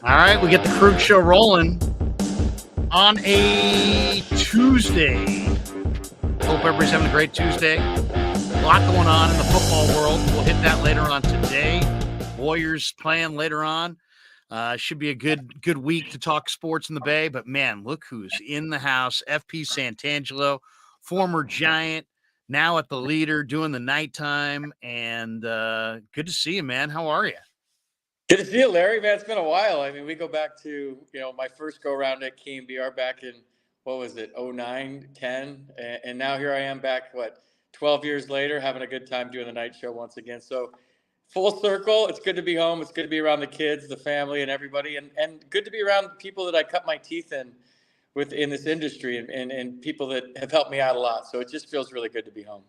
All right, we get the Krueger show rolling on a Tuesday. Hope everybody's having a great Tuesday. A lot going on in the football world. We'll hit that later on today. Warriors playing later on. Should be a good week to talk sports in the Bay. But man, look who's in the house. FP Santangelo, former Giant, now at the Leader, doing the nighttime. And good to see you, man. How are you? Good to see you, Larry. Man, it's been a while. I mean, we go back to, my first go around at KMBR back in, 09, 10. And now here I am back, 12 years later, having a good time doing the night show once again. So full circle. It's good to be home. It's good to be around the kids, the family, and everybody. And good to be around people that I cut my teeth in in this industry and people that have helped me out a lot. So it just feels really good to be home.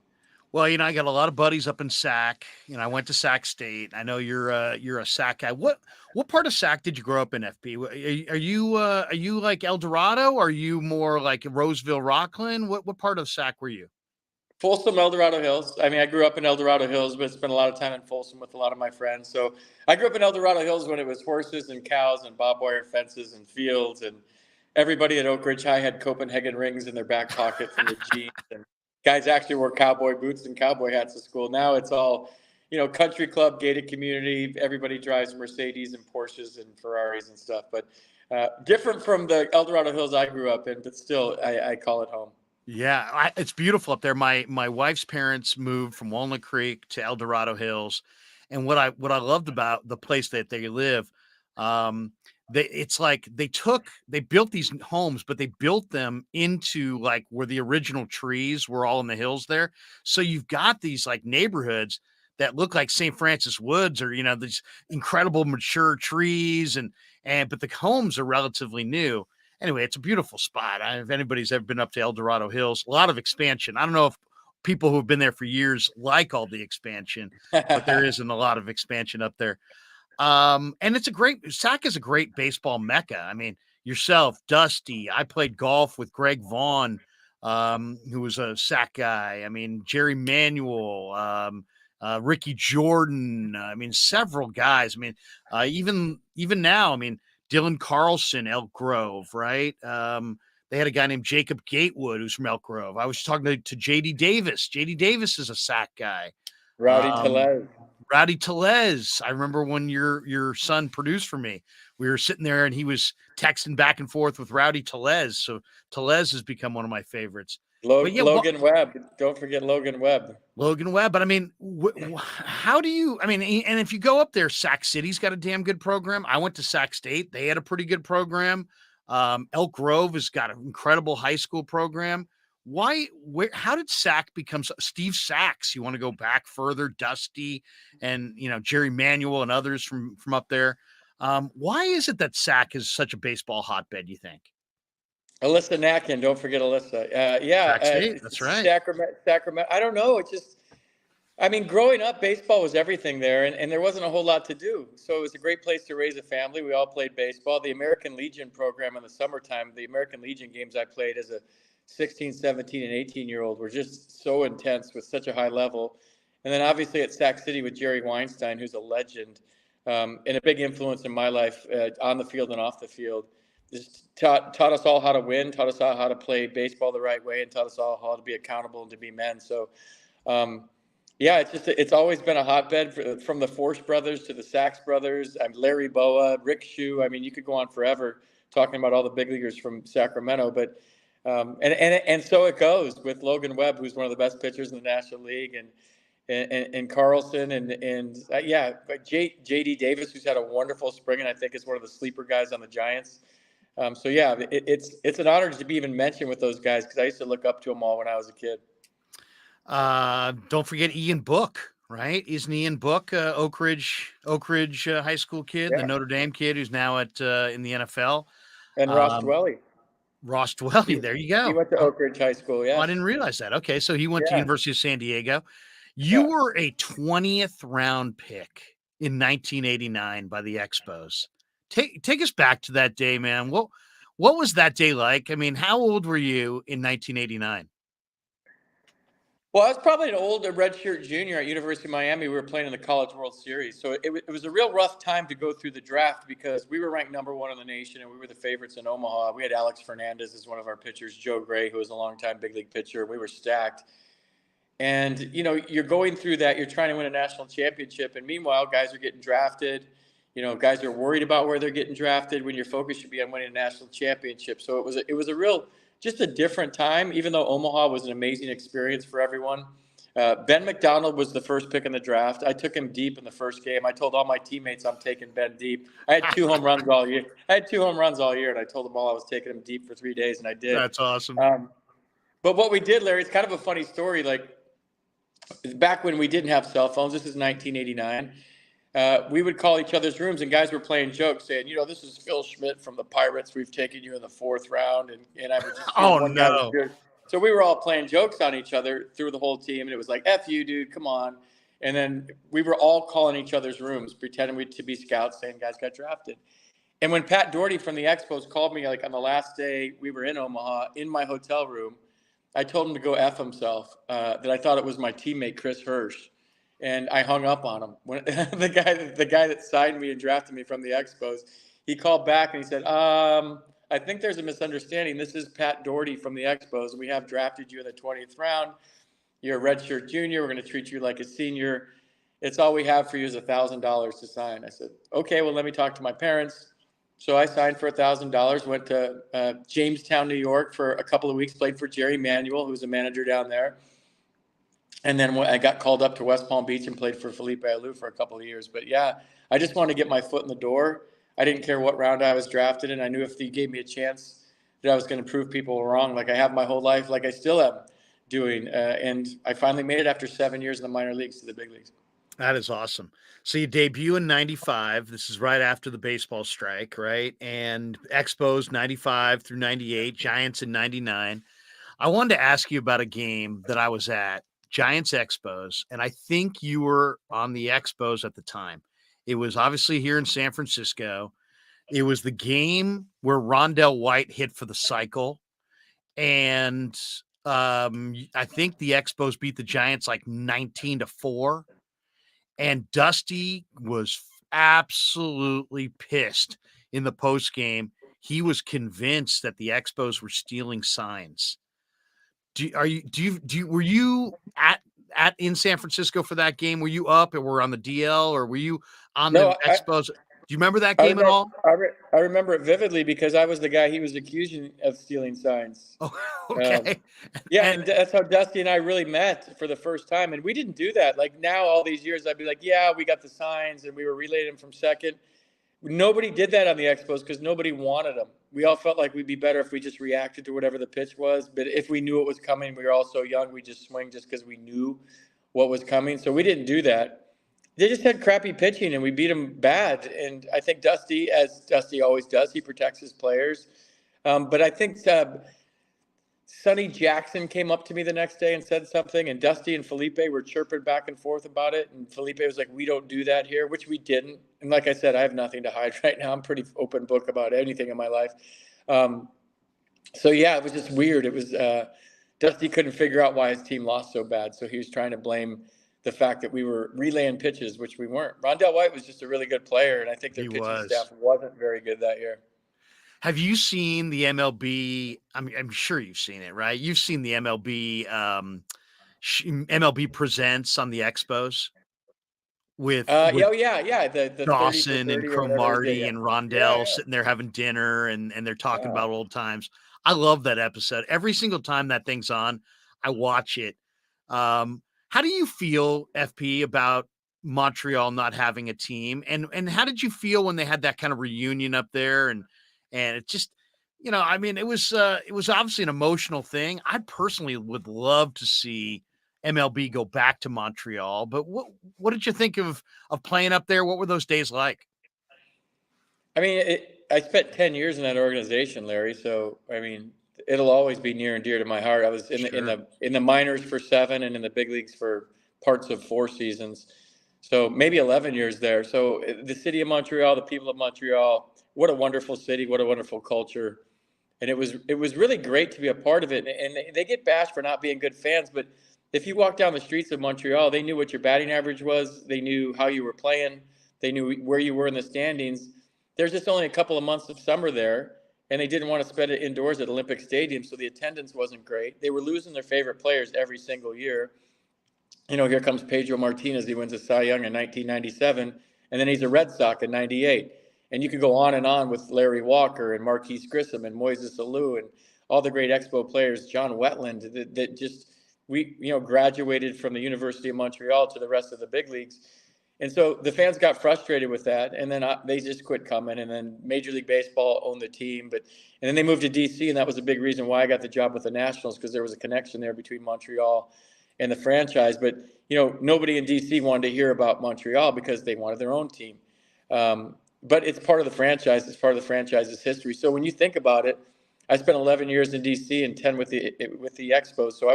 Well, I got a lot of buddies up in Sac. I went to Sac State. I know you're a Sac guy. What part of Sac did you grow up in, FP? Are you like El Dorado? Or are you more like Roseville, Rockland? What part of Sac were you? Folsom, El Dorado Hills. I mean, I grew up in El Dorado Hills, but spent a lot of time in Folsom with a lot of my friends. So I grew up in El Dorado Hills when it was horses and cows and barbed wire fences and fields. And everybody at Oak Ridge High had Copenhagen rings in their back pocket from their jeans. And guys actually wore cowboy boots and cowboy hats to school. Now it's all, country club, gated community. Everybody drives Mercedes and Porsches and Ferraris and stuff. But different from the El Dorado Hills I grew up in, but still, I call it home. Yeah, it's beautiful up there. My wife's parents moved from Walnut Creek to El Dorado Hills, and what I loved about the place that they live, it's like they built these homes, but they built them into like where the original trees were all in the hills there. So you've got these like neighborhoods that look like St. Francis Woods, or these incredible mature trees, but the homes are relatively new. Anyway, it's a beautiful spot. If anybody's ever been up to El Dorado Hills, a lot of expansion. I don't know if people who have been there for years like all the expansion, but there isn't a lot of expansion up there. And Sac is a great baseball mecca. I mean, yourself, Dusty. I played golf with Greg Vaughn, who was a Sac guy. I mean, Jerry Manuel, Ricky Jordan. I mean, several guys. I mean, even now, I mean, Dylan Carlson, Elk Grove, right? They had a guy named Jacob Gatewood who's from Elk Grove. I was talking to JD Davis. JD Davis is a Sac guy. Rowdy Telez. I remember when your son produced for me. We were sitting there and he was texting back and forth with Rowdy Telez. So Telez has become one of my favorites. Logan Webb. Don't forget Logan Webb. But I mean, how do you, and if you go up there, Sac City's got a damn good program. I went to Sac State. They had a pretty good program. Elk Grove has got an incredible high school program. How did Sac become Steve Sachs? You want to go back further, Dusty and, Jerry Manuel and others from up there. Why is it that Sac is such a baseball hotbed, you think? Alyssa Natkin, don't forget Alyssa. That's right. Sacramento. I don't know. Growing up, baseball was everything there, and there wasn't a whole lot to do. So it was a great place to raise a family. We all played baseball. The American Legion program in the summertime, the American Legion games I played as a 16, 17, and 18-year-old were just so intense with such a high level. And then obviously at Sac City with Jerry Weinstein, who's a legend, and a big influence in my life on the field and off the field. Just taught us all how to win, taught us all how to play baseball the right way, and taught us all how to be accountable and to be men. So, it's always been a hotbed from the Force brothers to the Sachs brothers. Larry Boa, Rick Shue. I mean, you could go on forever talking about all the big leaguers from Sacramento. But and so it goes with Logan Webb, who's one of the best pitchers in the National League, and Carlson and JD Davis, who's had a wonderful spring, and I think is one of the sleeper guys on the Giants. It's an honor to be even mentioned with those guys because I used to look up to them all when I was a kid. Don't forget Ian Book, right? Isn't Ian Book Oak Ridge high school kid, the Notre Dame kid who's now in the NFL? And Ross Dwelly. Ross Dwelly, there you go. He went to Oak Ridge High School, yeah. Oh, I didn't realize that. Okay, so he went to University of San Diego. You were a 20th round pick in 1989 by the Expos. Take us back to that day, man. What was that day like? I mean, how old were you in 1989? Well, I was probably an old redshirt junior at University of Miami. We were playing in the College World Series. So it was a real rough time to go through the draft because we were ranked #1 in the nation and we were the favorites in Omaha. We had Alex Fernandez as one of our pitchers, Joe Gray, who was a longtime big league pitcher. We were stacked. And, you're going through that. You're trying to win a national championship. And meanwhile, guys are getting drafted. Guys are worried about where they're getting drafted when your focus should be on winning a national championship. So it was a real, just a different time, even though Omaha was an amazing experience for everyone. Ben McDonald was the first pick in the draft. I took him deep in the first game. I told all my teammates I'm taking Ben deep. I had 2 home runs all year. And I told them all I was taking him deep for 3 days, and I did. That's awesome. But what we did, Larry, it's kind of a funny story. Like, back when we didn't have cell phones, this is 1989, we would call each other's rooms and guys were playing jokes saying, this is Phil Schmidt from the Pirates. We've taken you in the 4th round. And I would just, one guy was good. So we were all playing jokes on each other through the whole team. And it was like, F you, dude, come on. And then we were all calling each other's rooms, pretending to be scouts, saying guys got drafted. And when Pat Doherty from the Expos called me, like on the last day we were in Omaha, in my hotel room, I told him to go F himself, that I thought it was my teammate, Chris Hirsch. And I hung up on him. When the guy that signed me and drafted me from the Expos, he called back and he said, I think there's a misunderstanding. This is Pat Doherty from the Expos. We have drafted you in the 20th round. You're a redshirt junior. We're going to treat you like a senior. It's all we have for you is $1,000 to sign. I said, okay, well, let me talk to my parents. So I signed for $1,000, went to Jamestown, New York for a couple of weeks, played for Jerry Manuel, who was a manager down there. And then I got called up to West Palm Beach and played for Felipe Alou for a couple of years. But yeah, I just wanted to get my foot in the door. I didn't care what round I was drafted in. I knew if he gave me a chance that I was going to prove people wrong, like I have my whole life, like I still am doing. And I finally made it after 7 years in the minor leagues to the big leagues. That is awesome. So you debut in 95. This is right after the baseball strike, right? And Expos 95 through 98, Giants in 99. I wanted to ask you about a game that I was at, Giants Expos, and I think you were on the Expos at the time. It was obviously here in San Francisco. It was the game where Rondell White hit for the cycle. And I think the Expos beat the Giants like 19-4. And Dusty was absolutely pissed in the post game. He was convinced that the Expos were stealing signs. Were you at in San Francisco for that game? Were you up and were on the DL, or were you on the Expos? Do you remember that game at all? I remember it vividly because I was the guy he was accusing of stealing signs. Oh, okay. And that's how Dusty and I really met for the first time. And we didn't do that. Like now, all these years, I'd be like, yeah, we got the signs and we were relaying them from second. Nobody did that on the Expos because nobody wanted them. We all felt like we'd be better if we just reacted to whatever the pitch was. But if we knew it was coming, we were all so young, we just swing just because we knew what was coming. So we didn't do that. They just had crappy pitching, and we beat them bad. And I think Dusty, as Dusty always does, he protects his players. But I think Sonny Jackson came up to me the next day and said something, and Dusty and Felipe were chirping back and forth about it. And Felipe was like, we don't do that here, which we didn't. And like I said, I have nothing to hide right now. I'm pretty open book about anything in my life. So, yeah, it was just weird. It was Dusty couldn't figure out why his team lost so bad. So he was trying to blame the fact that we were relaying pitches, which we weren't. Rondell White was just a really good player, and I think their pitching staff wasn't very good that year. Have you seen the MLB? I mean, I'm sure you've seen it, right? You've seen the MLB MLB Presents on the Expos with the Dawson and Cromartie and Rondell sitting there having dinner and they're talking about old times. I love that episode. Every single time that thing's on, I watch it. How do you feel, FP, about Montreal not having a team? And how did you feel when they had that kind of reunion up there? And it just, I mean, it was obviously an emotional thing. I personally would love to see MLB go back to Montreal, but what did you think of playing up there? What were those days like? I mean, I spent 10 years in that organization, Larry. So, I mean, it'll always be near and dear to my heart. I was in the minors for 7 and in the big leagues for parts of 4 seasons. So maybe 11 years there. So the city of Montreal, the people of Montreal, what a wonderful city, what a wonderful culture. And it was really great to be a part of it. And they get bashed for not being good fans, but if you walk down the streets of Montreal, they knew what your batting average was. They knew how you were playing. They knew where you were in the standings. There's just only a couple of months of summer there, and they didn't want to spend it indoors at Olympic Stadium, so the attendance wasn't great. They were losing their favorite players every single year. Here comes Pedro Martinez. He wins a Cy Young in 1997, and then he's a Red Sox in 98. And you could go on and on with Larry Walker and Marquise Grissom and Moises Alou and all the great Expo players, John Wetland, that just we graduated from the University of Montreal to the rest of the big leagues. And so the fans got frustrated with that, and then they just quit coming. And then Major League Baseball owned the team, and then they moved to DC, and that was a big reason why I got the job with the Nationals, because there was a connection there between Montreal and the franchise. But nobody in DC wanted to hear about Montreal because they wanted their own team. But it's part of the franchise. It's part of the franchise's history. So when you think about it, I spent 11 years in DC and 10 with the Expos. So I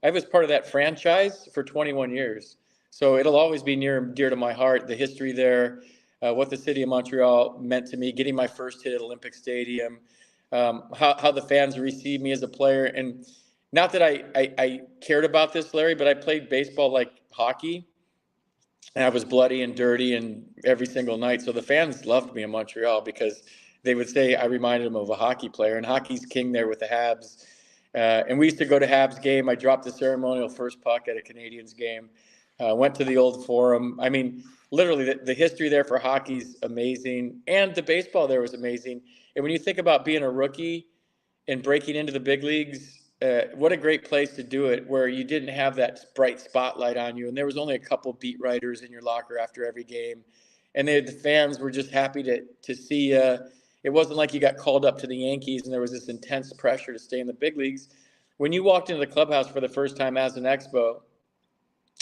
was part of that franchise for 21 years. So it'll always be near and dear to my heart, the history there, what the city of Montreal meant to me, getting my first hit at Olympic Stadium, how the fans received me as a player. And not that I cared about this, Larry, but I played baseball like hockey, and I was bloody and dirty and every single night. So the fans loved me in Montreal because they would say I reminded them of a hockey player, and hockey's king there with the Habs. And we used to go to Habs game. I dropped the ceremonial first puck at a Canadiens game. Went to the old Forum. I mean, literally, the history there for hockey's amazing, and the baseball there was amazing. And when you think about being a rookie and breaking into the big leagues, what a great place to do it, where you didn't have that bright spotlight on you, and there was only a couple beat writers in your locker after every game, and the fans were just happy to see you. It wasn't like you got called up to the Yankees and there was this intense pressure to stay in the big leagues. When you walked into the clubhouse for the first time as an Expo,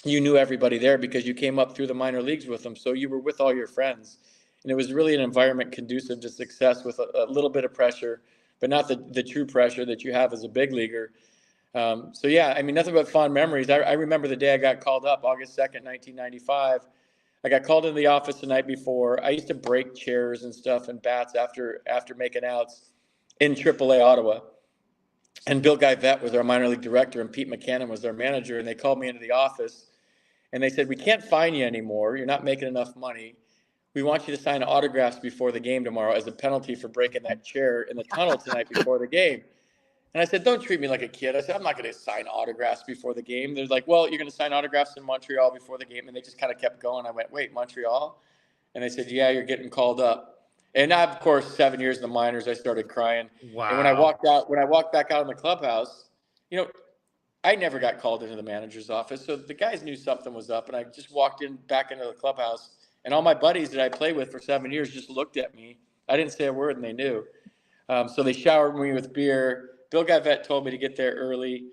you knew everybody there because you came up through the minor leagues with them. So you were with all your friends. And it was really an environment conducive to success with a little bit of pressure, but not the true pressure that you have as a big leaguer. So, yeah, I mean, nothing but fond memories. I remember the day I got called up, August 2nd, 1995. I got called into the office the night before. I used to break chairs and stuff and bats after making outs in AAA Ottawa. And Bill Guyvette was our minor league director, and Pete McCannon was our manager. And they called me into the office, and they said, "We can't fine you anymore. You're not making enough money. We want you to sign autographs before the game tomorrow as a penalty for breaking that chair in the tunnel tonight before the game." And I said, "Don't treat me like a kid." I said, "I'm not going to sign autographs before the game." They're like, "Well, you're going to sign autographs in Montreal before the game." And they just kind of kept going. I went, "Wait, Montreal?" And they said, "Yeah, you're getting called up." And I, of course, 7 years in the minors, I started crying. Wow. And when I walked back out in the clubhouse, I never got called into the manager's office. So the guys knew something was up. And I just walked back into the clubhouse. And all my buddies that I played with for 7 years just looked at me. I didn't say a word, and they knew. So they showered me with beer. Bill Guyvette told me to get there early.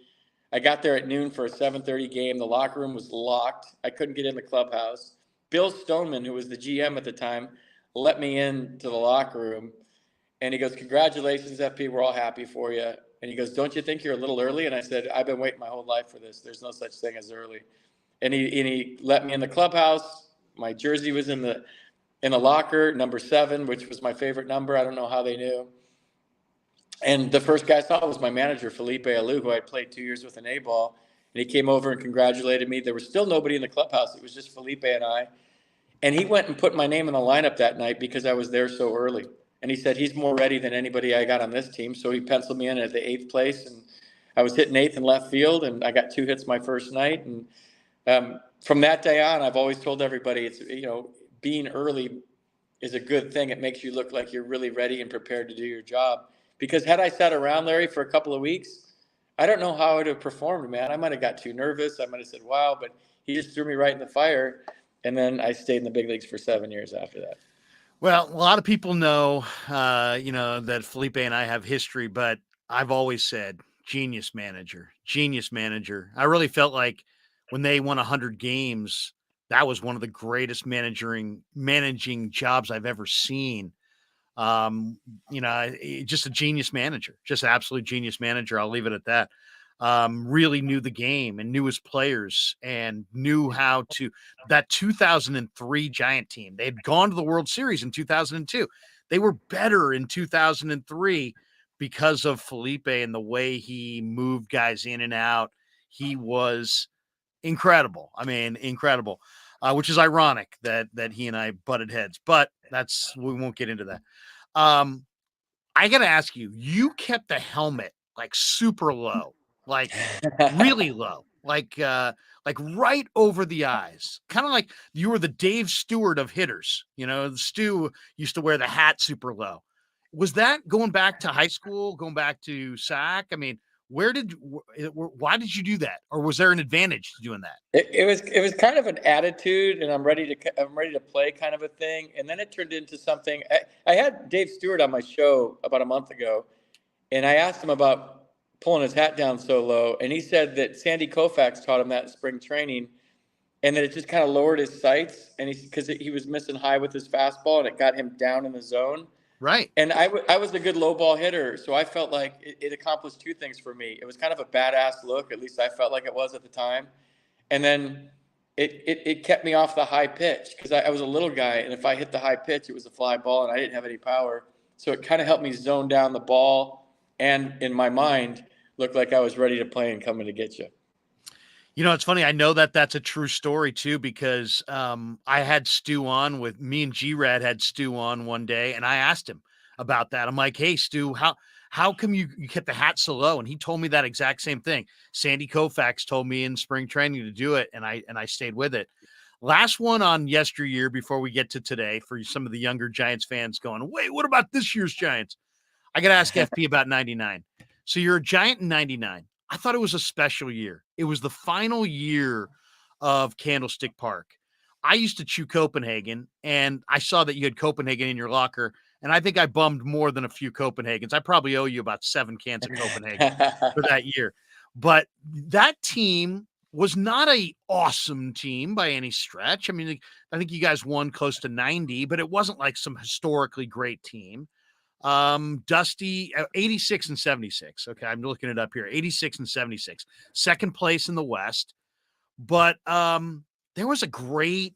I got there at noon for a 7:30 game. The locker room was locked. I couldn't get in the clubhouse. Bill Stoneman, who was the GM at the time, let me into the locker room. And he goes, "Congratulations, FP. We're all happy for you." And he goes, "Don't you think you're a little early?" And I said, "I've been waiting my whole life for this. There's no such thing as early." And he let me in the clubhouse. My jersey was in the locker, number 7, which was my favorite number. I don't know how they knew. And the first guy I saw was my manager, Felipe Alou, who I played 2 years with in A-ball. And he came over and congratulated me. There was still nobody in the clubhouse. It was just Felipe and I. And he went and put my name in the lineup that night because I was there so early. And he said, "He's more ready than anybody I got on this team." So he penciled me in at the 8th place. And I was hitting 8th in left field, and I got 2 hits my first night. And from that day on, I've always told everybody, it's being early is a good thing. It makes you look like you're really ready and prepared to do your job. Because had I sat around, Larry, for a couple of weeks, I don't know how I would have performed, man. I might have got too nervous. I might have said, "Wow," but he just threw me right in the fire. And then I stayed in the big leagues for 7 years after that. Well, a lot of people know, that Felipe and I have history, but I've always said genius manager, genius manager. I really felt like when they won 100 games, that was one of the greatest managing jobs I've ever seen. Um, just a genius manager, just absolute genius manager. I'll leave it at that. Really knew the game and knew his players and knew how to. That 2003 Giant team, they had gone to the World Series in 2002. They were better in 2003 because of Felipe and the way he moved guys in and out. He was incredible. I mean, incredible. Which is ironic that he and I butted heads, but we won't get into that. I got to ask you, you kept the helmet like super low, like really low, like right over the eyes, kind of like you were the Dave Stewart of hitters. Stu used to wear the hat super low. Was that going back to high school, going back to Sac? I mean, why did you do that? Or was there an advantage to doing that? It was kind of an attitude, and I'm ready to play kind of a thing. And then it turned into something. I had Dave Stewart on my show about a month ago, and I asked him about pulling his hat down so low, and he said that Sandy Koufax taught him that in spring training, and that it just kind of lowered his sights, and because he was missing high with his fastball, and it got him down in the zone. Right. And I was a good low ball hitter, so I felt like it accomplished two things for me. It was kind of a badass look, at least I felt like it was at the time. And then it kept me off the high pitch because I was a little guy, and if I hit the high pitch, it was a fly ball, and I didn't have any power. So it kind of helped me zone down the ball, and in my mind, look like I was ready to play and coming to get you. It's funny. I know that that's a true story too, because I had Stu on with me and G-Rad had Stu on one day, and I asked him about that. I'm like, hey, Stu, how come you kept the hat so low? And he told me that exact same thing. Sandy Koufax told me in spring training to do it, and I stayed with it. Last one on yesteryear before we get to today for some of the younger Giants fans going, wait, what about this year's Giants? I got to ask FP about 99. So you're a Giant in 99. I thought it was a special year. It was the final year of Candlestick Park. I used to chew Copenhagen, and I saw that you had Copenhagen in your locker, and I think I bummed more than a few Copenhagens. I probably owe you about 7 cans of Copenhagen for that year. But that team was not a awesome team by any stretch. I mean, I think you guys won close to 90, but it wasn't like some historically great team. Dusty, 86 and 76. Okay, I'm looking it up here. 86 and 76. Second place in the West. But there was a great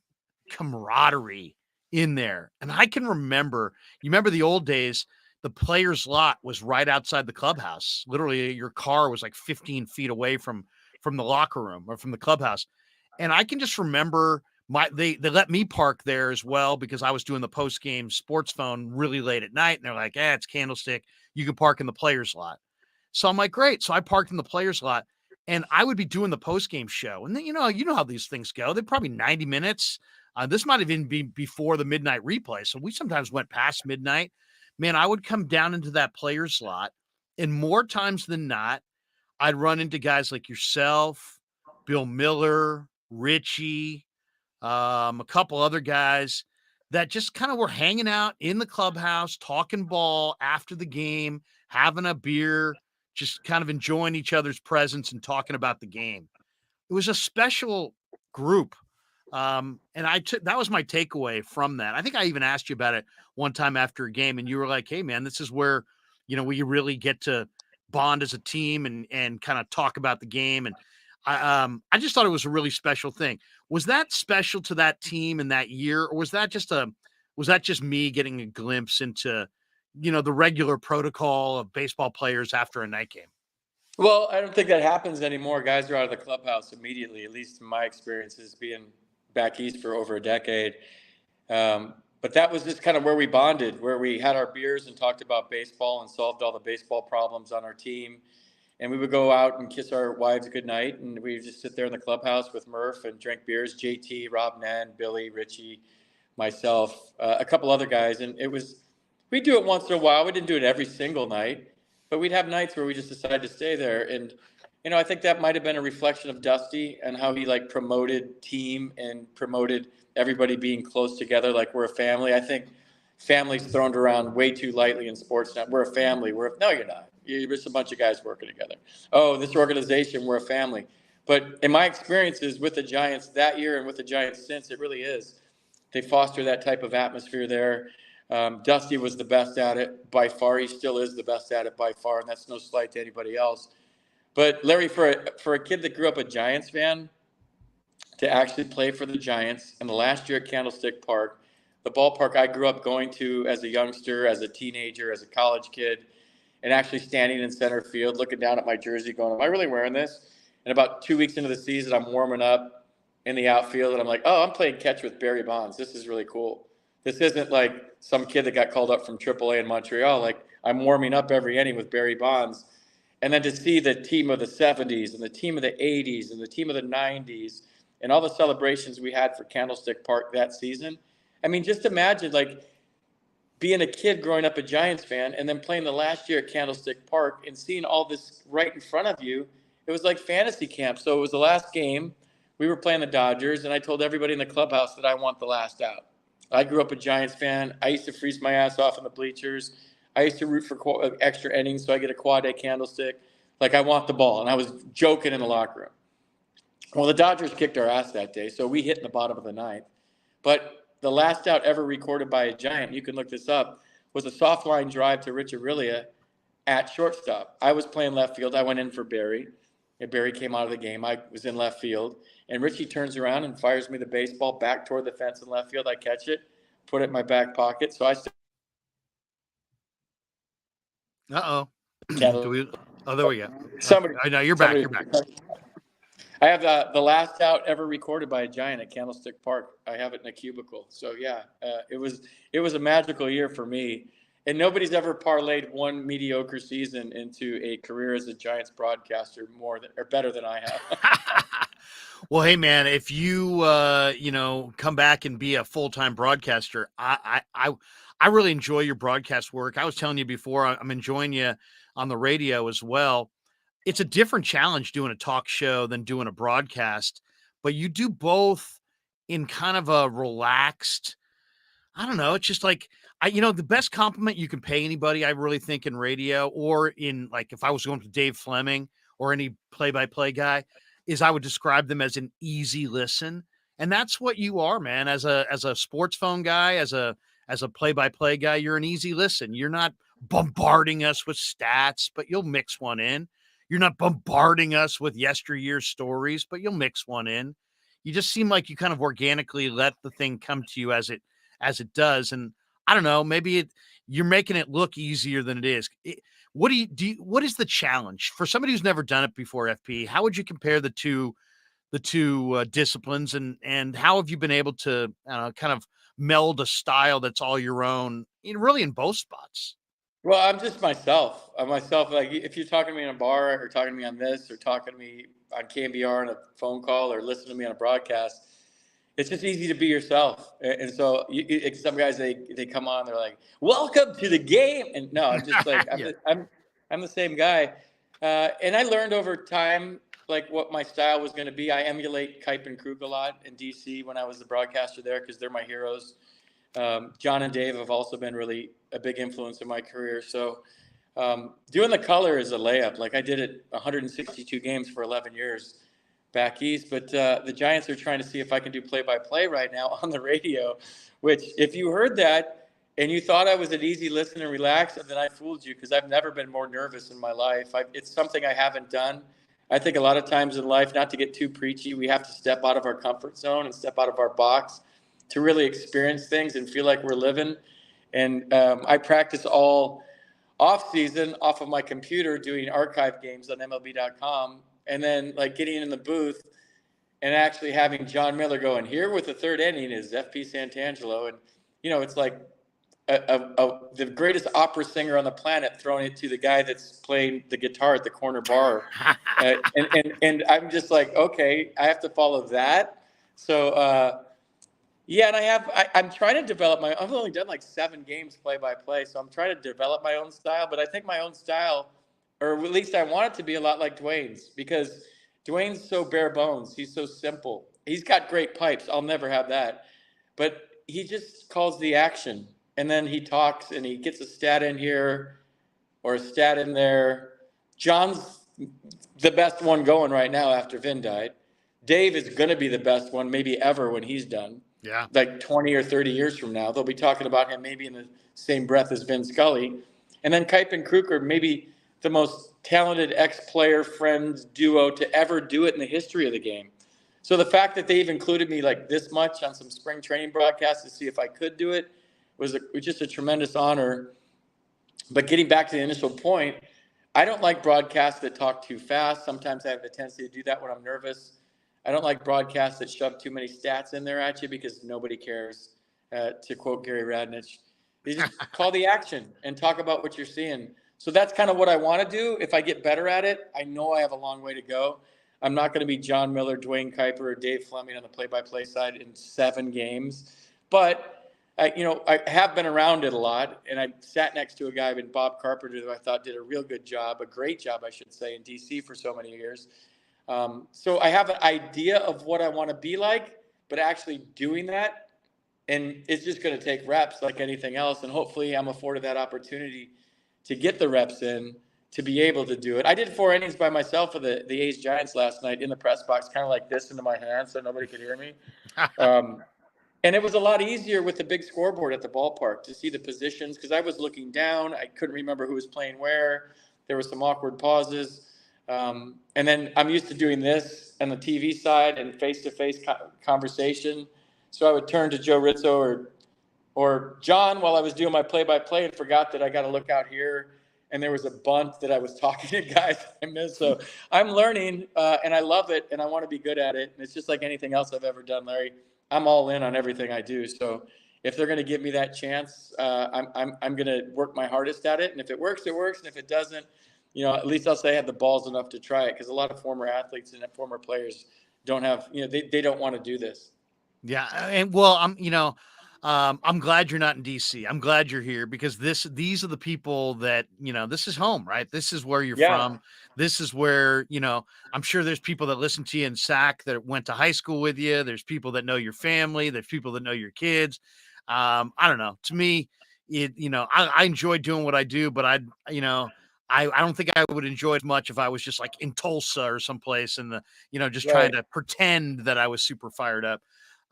camaraderie in there. And I can remember, you remember the old days, the players' lot was right outside the clubhouse. Literally, your car was like 15 feet away from the locker room or from the clubhouse. And I can just remember they let me park there as well because I was doing the post game sports phone really late at night, and they're like, it's Candlestick, you can park in the players lot. So I'm like, great. So I parked in the players lot, and I would be doing the post game show, and then you know how these things go. They're probably 90 minutes. This might have even been before the midnight replay, so we sometimes went past midnight. Man, I would come down into that players lot, and more times than not, I'd run into guys like yourself, Bill Miller, Richie, a couple other guys that just kind of were hanging out in the clubhouse, talking ball after the game, having a beer, just kind of enjoying each other's presence and talking about the game. It was a special group. And that was my takeaway from that. I think I even asked you about it one time after a game, and you were like, hey man, this is where, we really get to bond as a team and kind of talk about the game. And I just thought it was a really special thing. Was that special to that team in that year, or was that just me getting a glimpse into, the regular protocol of baseball players after a night game? Well, I don't think that happens anymore. Guys are out of the clubhouse immediately, at least in my experiences being back east for over a decade. But that was just kind of where we bonded, where we had our beers and talked about baseball and solved all the baseball problems on our team. And we would go out and kiss our wives goodnight, and we would just sit there in the clubhouse with Murph and drink beers. JT, Rob Nen, Billy, Richie, myself, a couple other guys, and we'd do it once in a while. We didn't do it every single night, but we'd have nights where we just decided to stay there. And I think that might have been a reflection of Dusty and how he promoted team and promoted everybody being close together, like we're a family. I think family's thrown around way too lightly in sports now. We're a family. No, you're not. You're just a bunch of guys working together. Oh, this organization, we're a family. But in my experiences with the Giants that year and with the Giants since, it really is. They foster that type of atmosphere there. Dusty was the best at it by far. He still is the best at it by far, and that's no slight to anybody else. But Larry, for a kid that grew up a Giants fan, to actually play for the Giants in the last year at Candlestick Park, the ballpark I grew up going to as a youngster, as a teenager, as a college kid, and actually standing in center field, looking down at my jersey going, am I really wearing this? And about 2 weeks into the season, I'm warming up in the outfield, and I'm like, oh, I'm playing catch with Barry Bonds. This is really cool. This isn't like some kid that got called up from AAA in Montreal. Like, I'm warming up every inning with Barry Bonds. And then to see the team of the 70s and the team of the 80s and the team of the 90s and all the celebrations we had for Candlestick Park that season. I mean, just imagine like being a kid growing up a Giants fan and then playing the last year at Candlestick Park and seeing all this right in front of you. It was like fantasy camp. So it was the last game. We were playing the Dodgers, and I told everybody in the clubhouse that I want the last out. I grew up a Giants fan. I used to freeze my ass off in the bleachers. I used to root for extra innings so I get a quad A candlestick. Like, I want the ball. And I was joking in the locker room. Well, the Dodgers kicked our ass that day, so we hit in the bottom of the ninth. But the last out ever recorded by a Giant, you can look this up, was a soft line drive to Rich Aurilia at shortstop. I was playing left field. I went in for Barry. And Barry came out of the game. I was in left field. And Richie turns around and fires me the baseball back toward the fence in left field. I catch it, put it in my back pocket. So I still Uh-oh. There we go. Somebody, I know you're back. You're back. I have the last out ever recorded by a Giant at Candlestick Park. I have it in a cubicle. So yeah, it was a magical year for me. And nobody's ever parlayed one mediocre season into a career as a Giants broadcaster better than I have. Well, hey man, if you come back and be a full-time broadcaster, I really enjoy your broadcast work. I was telling you before, I'm enjoying you on the radio as well. It's a different challenge doing a talk show than doing a broadcast, but you do both in kind of a relaxed, I don't know. It's just like, the best compliment you can pay anybody, I really think, in radio or in, like, if I was going to Dave Fleming or any play-by-play guy, is I would describe them as an easy listen. And that's what you are, man. As a sports phone guy, as a play-by-play guy, you're an easy listen. You're not bombarding us with stats, but you'll mix one in. You're not bombarding us with yesteryear stories, but you'll mix one in. You just seem like you kind of organically let the thing come to you as it does. And I don't know, maybe you're making it look easier than it is. What what is the challenge for somebody who's never done it before, FP? How would you compare the two disciplines, and how have you been able to kind of meld a style that's all your own, really in both spots? Well, I'm just myself. I'm myself. Like, if you're talking to me in a bar or talking to me on this or talking to me on KMBR on a phone call or listening to me on a broadcast, it's just easy to be yourself. And so some guys, they come on, they're like, welcome to the game. And no, I'm just like, Yeah. I'm the same guy. And I learned over time, like, what my style was going to be. I emulate Kipe and Krueger a lot in DC when I was the broadcaster there, because they're my heroes. John and Dave have also been really a big influence in my career. So doing the color is a layup. Like, I did it 162 games for 11 years back east, but the Giants are trying to see if I can do play-by-play right now on the radio, which, if you heard that and you thought I was an easy listen and relaxed, then I fooled you, because I've never been more nervous in my life. It's something I haven't done. I think a lot of times in life, not to get too preachy, we have to step out of our comfort zone and step out of our box to really experience things and feel like we're living. And I practice all off season off of my computer doing archive games on MLB.com, and then like getting in the booth and actually having John Miller go in here with the third inning is FP Santangelo. And, it's like the greatest opera singer on the planet throwing it to the guy that's playing the guitar at the corner bar. And I'm just like, okay, I have to follow that. So, yeah, and I'm trying to develop I've only done like 7 games play-by-play, so I'm trying to develop my own style, but I think my own style, or at least I want it to be a lot like Dwayne's, because Dwayne's so bare bones. He's so simple. He's got great pipes. I'll never have that. But he just calls the action, and then he talks, and he gets a stat in here or a stat in there. John's the best one going right now after Vin died. Dave is going to be the best one maybe ever when he's done. Yeah. Like 20 or 30 years from now, they'll be talking about him maybe in the same breath as Vin Scully. And then Kipe and Krueger, maybe the most talented ex-player friends duo to ever do it in the history of the game. So the fact that they've included me like this much on some spring training broadcasts to see if I could do it was just a tremendous honor. But getting back to the initial point, I don't like broadcasts that talk too fast. Sometimes I have a tendency to do that when I'm nervous. I don't like broadcasts that shove too many stats in there at you because nobody cares. To quote Gary Radnich, you just call the action and talk about what you're seeing. So that's kind of what I want to do. If I get better at it, I know I have a long way to go. I'm not going to be John Miller, Dwayne Kuiper, or Dave Fleming on the play-by-play side in 7 games. But I have been around it a lot, and I sat next to a guy named Bob Carpenter who I thought did a real good job, a great job, I should say, in DC for so many years. So I have an idea of what I want to be like, but actually doing that, and it's just going to take reps like anything else. And hopefully I'm afforded that opportunity to get the reps in to be able to do it. I did 4 innings by myself for the A's Giants last night in the press box, kind of like this into my hand so nobody could hear me. And it was a lot easier with the big scoreboard at the ballpark to see the positions because I was looking down. I couldn't remember who was playing where. There were some awkward pauses. And then I'm used to doing this on the TV side and face-to-face conversation. So I would turn to Joe Rizzo or John while I was doing my play-by-play and forgot that I got to look out here. And there was a bunt that I was talking to guys I missed. So I'm learning, and I love it, and I want to be good at it. And it's just like anything else I've ever done, Larry. I'm all in on everything I do. So if they're going to give me that chance, I'm going to work my hardest at it. And if it works, it works. And if it doesn't, at least I'll say I had the balls enough to try it because a lot of former athletes and former players don't have, they don't want to do this. Yeah, and well, I'm glad you're not in DC. I'm glad you're here because these are the people that, this is home, right? This is where you're from. This is where, I'm sure there's people that listen to you in Sac that went to high school with you. There's people that know your family. There's people that know your kids. I don't know. To me, I enjoy doing what I do, but I don't think I would enjoy it much if I was just like in Tulsa or someplace and just trying to pretend that I was super fired up.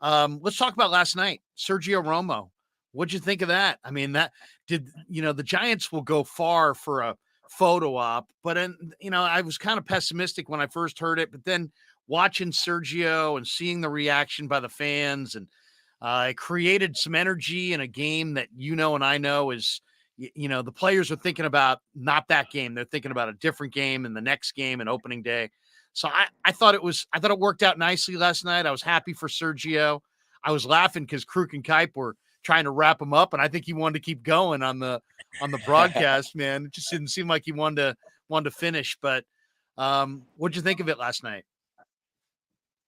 Let's talk about last night, Sergio Romo. What'd you think of that? I mean, the Giants will go far for a photo op, but I was kind of pessimistic when I first heard it, but then watching Sergio and seeing the reaction by the fans and it created some energy in a game that, and I know is, the players are thinking about not that game. They're thinking about a different game in the next game and opening day. So I thought it worked out nicely last night. I was happy for Sergio. I was laughing because Krug and Kuip were trying to wrap him up, and I think he wanted to keep going on the broadcast, man. It just didn't seem like he wanted to finish. But what'd you think of it last night?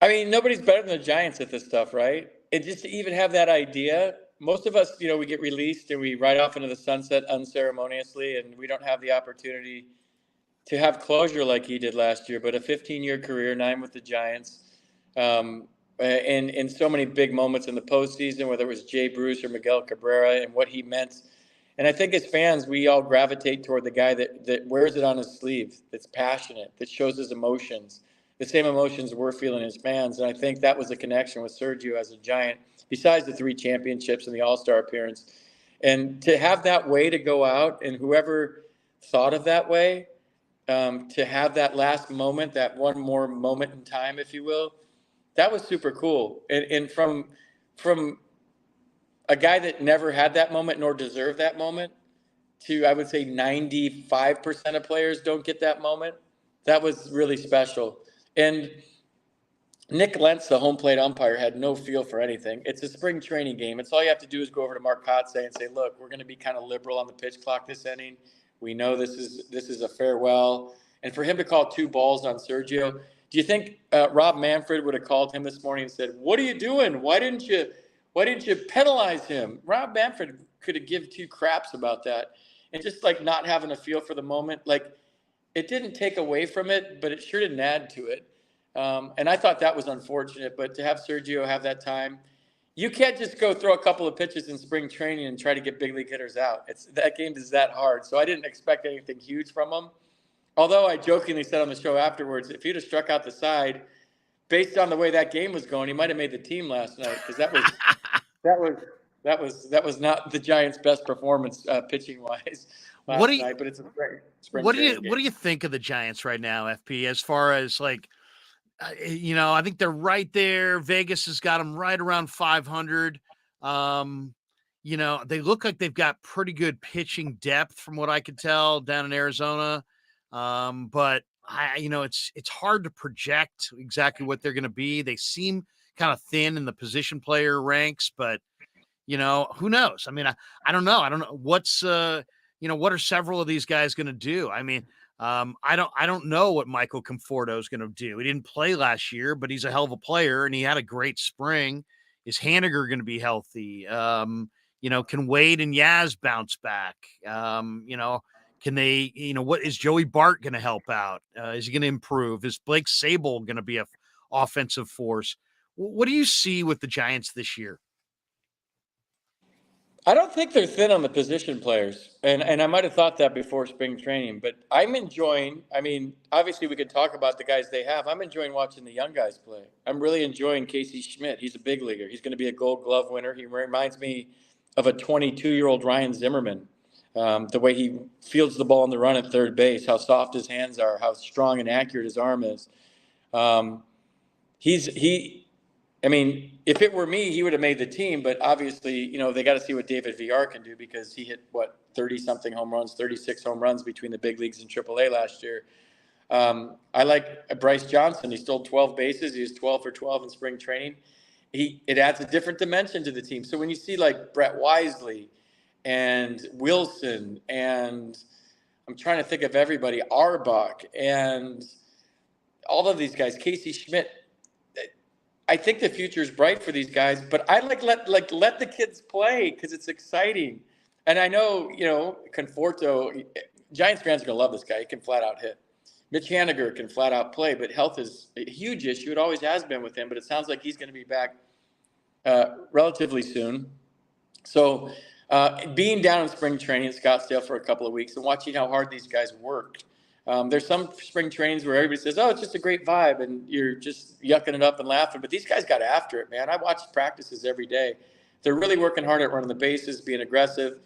I mean, nobody's better than the Giants at this stuff, right? And just to even have that idea, most of us, we get released and we ride off into the sunset unceremoniously, and we don't have the opportunity to have closure like he did last year. But a 15-year career, 9 with the Giants, and in so many big moments in the postseason, whether it was Jay Bruce or Miguel Cabrera, and what he meant. And I think as fans, we all gravitate toward the guy that wears it on his sleeve, that's passionate, that shows his emotions, the same emotions we're feeling as fans. And I think that was a connection with Sergio as a Giant, besides the 3 championships and the All-Star appearance. And to have that way to go out, and whoever thought of that way, to have that last moment, that one more moment in time, if you will, that was super cool. And from a guy that never had that moment nor deserved that moment to, I would say, 95% of players don't get that moment. That was really special. And Nick Lentz, the home plate umpire, had no feel for anything. It's a spring training game. It's all you have to do is go over to Mark Kotze and say, look, we're going to be kind of liberal on the pitch clock this inning. We know this is a farewell. And for him to call 2 balls on Sergio, do you think Rob Manfred would have called him this morning and said, what are you doing? Why didn't you penalize him? Rob Manfred could have given 2 craps about that. And just like not having a feel for the moment, like it didn't take away from it, but it sure didn't add to it. And I thought that was unfortunate, but to have Sergio have that time, you can't just go throw a couple of pitches in spring training and try to get big league hitters out. That game is that hard. So I didn't expect anything huge from him. Although I jokingly said on the show afterwards, if he'd have struck out the side, based on the way that game was going, he might have made the team last night because that was not the Giants' best performance pitching wise last night. But it's a great spring training game. What do you think of the Giants right now, FP? As far as like, I think they're right there. Vegas has got them right around 500. They look like they've got pretty good pitching depth from what I could tell down in Arizona. But it's hard to project exactly what they're going to be. They seem kind of thin in the position player ranks, but who knows? I mean, I don't know. I don't know what are several of these guys going to do? I mean, I don't know what Michael Conforto is going to do. He didn't play last year, but he's a hell of a player and he had a great spring. Is Haniger going to be healthy? Can Wade and Yaz bounce back? Can they, what is Joey Bart going to help out? Is he going to improve? Is Blake Sable going to be a offensive force? What do you see with the Giants this year? I don't think they're thin on the position players, and I might have thought that before spring training. But I'm enjoying. I mean, obviously we could talk about the guys they have. I'm enjoying watching the young guys play. I'm really enjoying Casey Schmidt. He's a big leaguer. He's going to be a Gold Glove winner. He reminds me of a 22-year-old Ryan Zimmerman. The way he fields the ball on the run at third base, how soft his hands are, how strong and accurate his arm is. Um, he I mean, if it were me, he would have made the team. But obviously, they got to see what David VR can do because he hit 30-something home runs, 36 home runs between the big leagues and AAA last year. I like Bryce Johnson. He stole 12 bases. He was 12 for 12 in spring training. It adds a different dimension to the team. So when you see like Brett Wisely and Wilson and I'm trying to think of everybody, Arbach and all of these guys, Casey Schmidt. I think the future is bright for these guys, but I let the kids play because it's exciting. And I know, Conforto, Giants fans are gonna love this guy. He can flat out hit. Mitch Haniger can flat out play, but health is a huge issue. It always has been with him, but it sounds like he's going to be back relatively soon. So being down in spring training in Scottsdale for a couple of weeks and watching how hard these guys worked. There's some spring trainings where everybody says, "Oh, it's just a great vibe," and you're just yucking it up and laughing. But these guys got after it, man. I watch practices every day. They're really working hard at running the bases, being aggressive.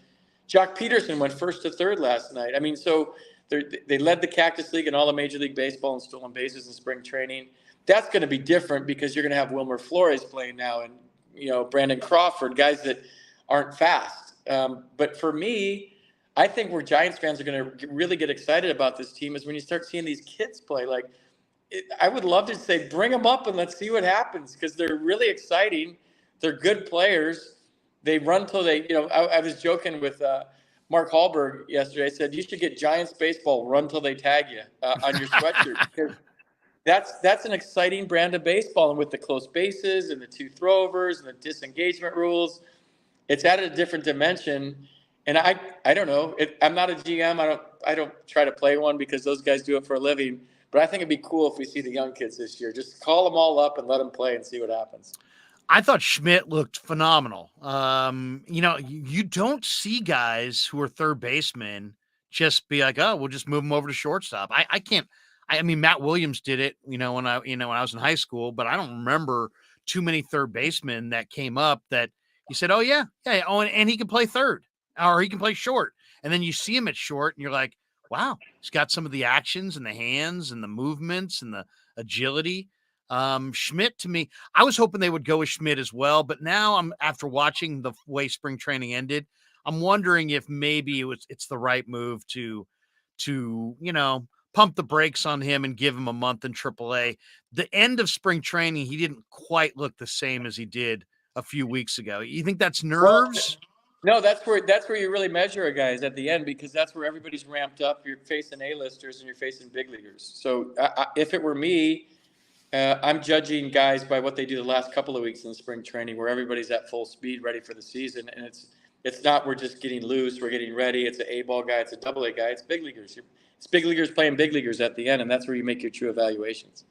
Jock Peterson went first to third last night. I mean, so they led the Cactus League and all of Major League Baseball in stolen bases in spring training. That's going to be different because you're going to have Wilmer Flores playing now, and Brandon Crawford, guys that aren't fast. But for me, I think where Giants fans are going to really get excited about this team is when you start seeing these kids play. I would love to say, bring them up and let's see what happens because they're really exciting. They're good players. They run till they, I was joking with Mark Hallberg yesterday. I said, you should get Giants baseball, run till they tag you on your sweatshirt because that's an exciting brand of baseball. And with the close bases and the two throwovers and the disengagement rules, it's added a different dimension. And I don't know. I'm not a GM. I don't try to play one because those guys do it for a living. But I think it'd be cool if we see the young kids this year. Just call them all up and let them play and see what happens. I thought Schmidt looked phenomenal. You don't see guys who are third basemen just be like, "Oh, we'll just move them over to shortstop." I can't. I mean, Matt Williams did it, when I was in high school, but I don't remember too many third basemen that came up that you said, "Oh yeah, yeah, oh, and he can play third or he can play short." And then you see him at short, and you're like, "Wow, he's got some of the actions and the hands and the movements and the agility." Schmidt to me, I was hoping they would go with Schmidt as well, but now after watching the way spring training ended, I'm wondering if maybe it's the right move to pump the brakes on him and give him a month in AAA. The end of spring training, he didn't quite look the same as he did a few weeks ago. You think that's nerves? Well, no, that's where you really measure a guy is at the end because that's where everybody's ramped up. You're facing A-listers and you're facing big leaguers. So if it were me, I'm judging guys by what they do the last couple of weeks in spring training, where everybody's at full speed, ready for the season, and it's not we're just getting loose, we're getting ready. It's an A-ball guy, it's a double A guy, it's big leaguers. It's big leaguers playing big leaguers at the end, and that's where you make your true evaluations.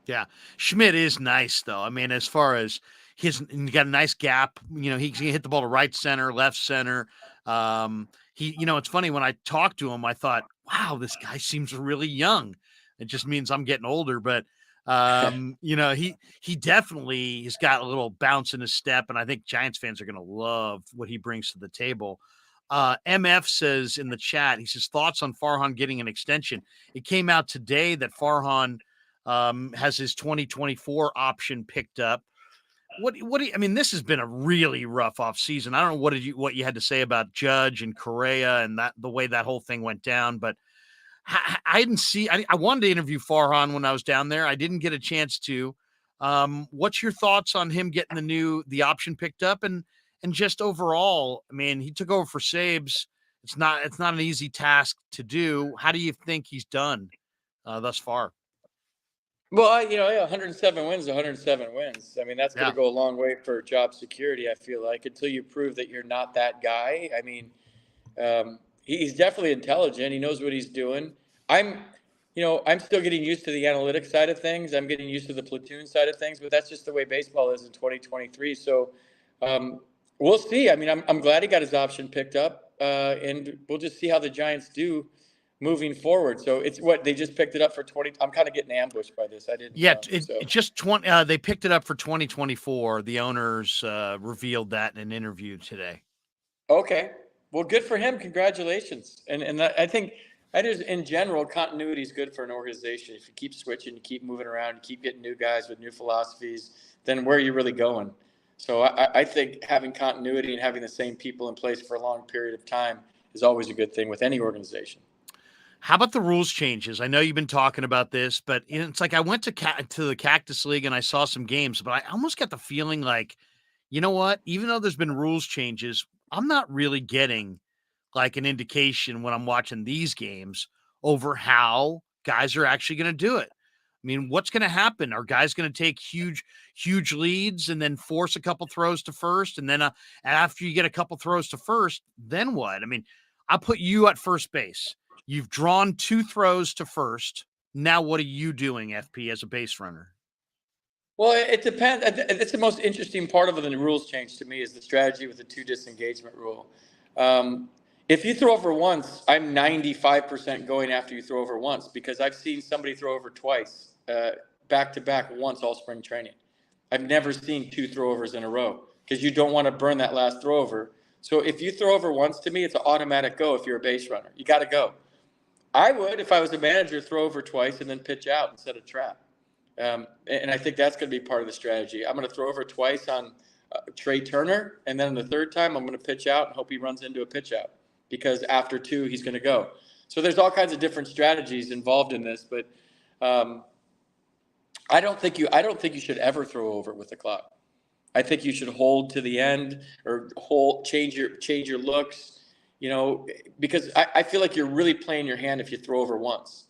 Yeah, Schmidt is nice though. I mean, as far as he got a nice gap. He can hit the ball to right center, left center. It's funny when I talked to him, I thought, wow, this guy seems really young. It just means I'm getting older, but he definitely has got a little bounce in his step, and I think Giants fans are going to love what he brings to the table. MF says in the chat, he says thoughts on Farhan getting an extension. It came out today that Farhan has his 2024 option picked up. What do you, I mean, this has been a really rough off season. I don't know what you had to say about Judge and Correa and that the way that whole thing went down, but I didn't see. I wanted to interview Farhan when I was down there. I didn't get a chance to. What's your thoughts on him getting the option picked up and just overall? I mean, he took over for Sabes. It's not an easy task to do. How do you think he's done thus far? Well, 107 wins, 107 wins. I mean, that's going Yeah. to go a long way for job security. I feel like until you prove that you're not that guy. I mean, he's definitely intelligent. He knows what he's doing. I'm, I'm still getting used to the analytics side of things. I'm getting used to the platoon side of things, but that's just the way baseball is in 2023. So um, we'll see. I mean, I'm glad he got his option picked up, and we'll just see how the Giants do moving forward. So it's what they just picked it up for 20. I'm kind of getting ambushed by this. I didn't Yeah, know. it So just 20. They picked it up for 2024. The owners revealed that in an interview today. okay, well, good for him. Congratulations. I think that is in general continuity is good for an organization. If you keep switching, you keep moving around, you keep getting new guys with new philosophies, then where are you really going? So I think having continuity and having the same people in place for a long period of time is always a good thing with any organization. How about the rules changes? I know you've been talking about this, but it's like I went to the Cactus League and I saw some games, but I almost got the feeling like, you know what? Even though there's been rules changes, I'm not really getting like an indication when I'm watching these games over how guys are actually going to do it. I mean, what's going to happen? Are guys going to take huge leads and then force a couple throws to first? And then after you get a couple throws to first, then what? I mean, I put you at first base. You've drawn two throws to first. Now, what are you doing, FP, as a base runner? Well, it depends. It's the most interesting part of the rules change to me is the strategy with the two disengagement rule. Um, if you throw over once, I'm 95% going after you throw over once because I've seen somebody throw over twice, back to back once all spring training. I've never seen two throwovers in a row because you don't want to burn that last throwover. So if you throw over once to me, it's an automatic go if you're a base runner. You got to go. I would, if I was a manager, throw over twice and then pitch out instead of trap. And I think that's going to be part of the strategy. I'm going to throw over twice on Trey Turner, and then the third time I'm going to pitch out and hope he runs into a pitch out because after two he's going to go. So there's all kinds of different strategies involved in this, but um, I don't think you should ever throw over with the clock. I think you should hold to the end or change your looks, because I feel like you're really playing your hand if you throw over once.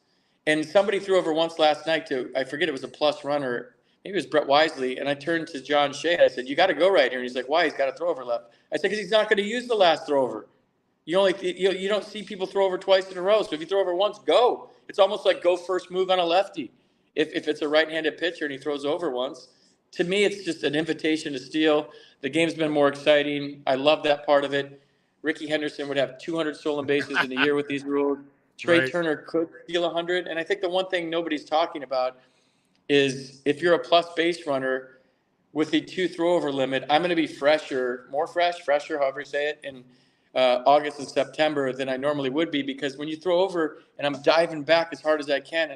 And somebody threw over once last night I forget it was a plus runner, maybe it was Brett Wisely, and I turned to John Shea and I said, "You got to go right here." And he's like, "Why? He's got to throw over left." I said, "Because he's not going to use the last throw over. You don't see people throw over twice in a row. So if you throw over once, go. It's almost like go first move on a lefty. If it's a right-handed pitcher and he throws over once, to me it's just an invitation to steal. The game's been more exciting. I love that part of it. Ricky Henderson would have 200 stolen bases in a year with these rules. Trey Right. Turner could steal 100. And I think the one thing nobody's talking about is if you're a plus base runner with the two throwover limit, I'm going to be fresher, however you say it, in August and September than I normally would be because when you throw over and I'm diving back as hard as I can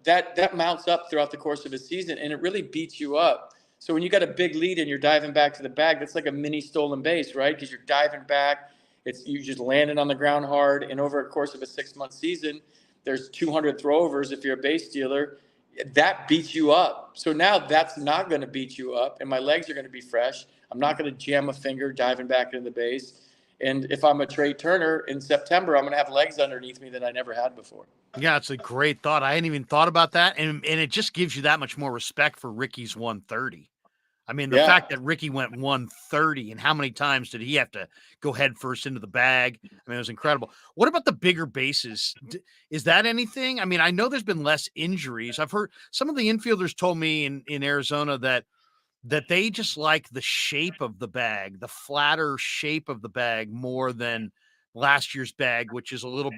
that mounts up throughout the course of a season and it really beats you up. So when you got a big lead and you're diving back to the bag, that's like a mini stolen base, right? Because you're diving back, you just landing on the ground hard, and over a course of a 6-month season, there's 200 throwovers if you're a base stealer. That beats you up. So now that's not going to beat you up, and my legs are going to be fresh. I'm not going to jam a finger diving back into the base. And if I'm a Trey Turner in September, I'm going to have legs underneath me that I never had before. Yeah, it's a great thought. I hadn't even thought about that, and it just gives you that much more respect for Ricky's 130. I mean, the Yeah. fact that Ricky went 130 and how many times did he have to go head first into the bag? I mean, it was incredible. What about the bigger bases? Is that anything? I mean, I know there's been less injuries. I've heard some of the infielders told me in Arizona that they just like the shape of the bag, the flatter shape of the bag more than last year's bag, which is a little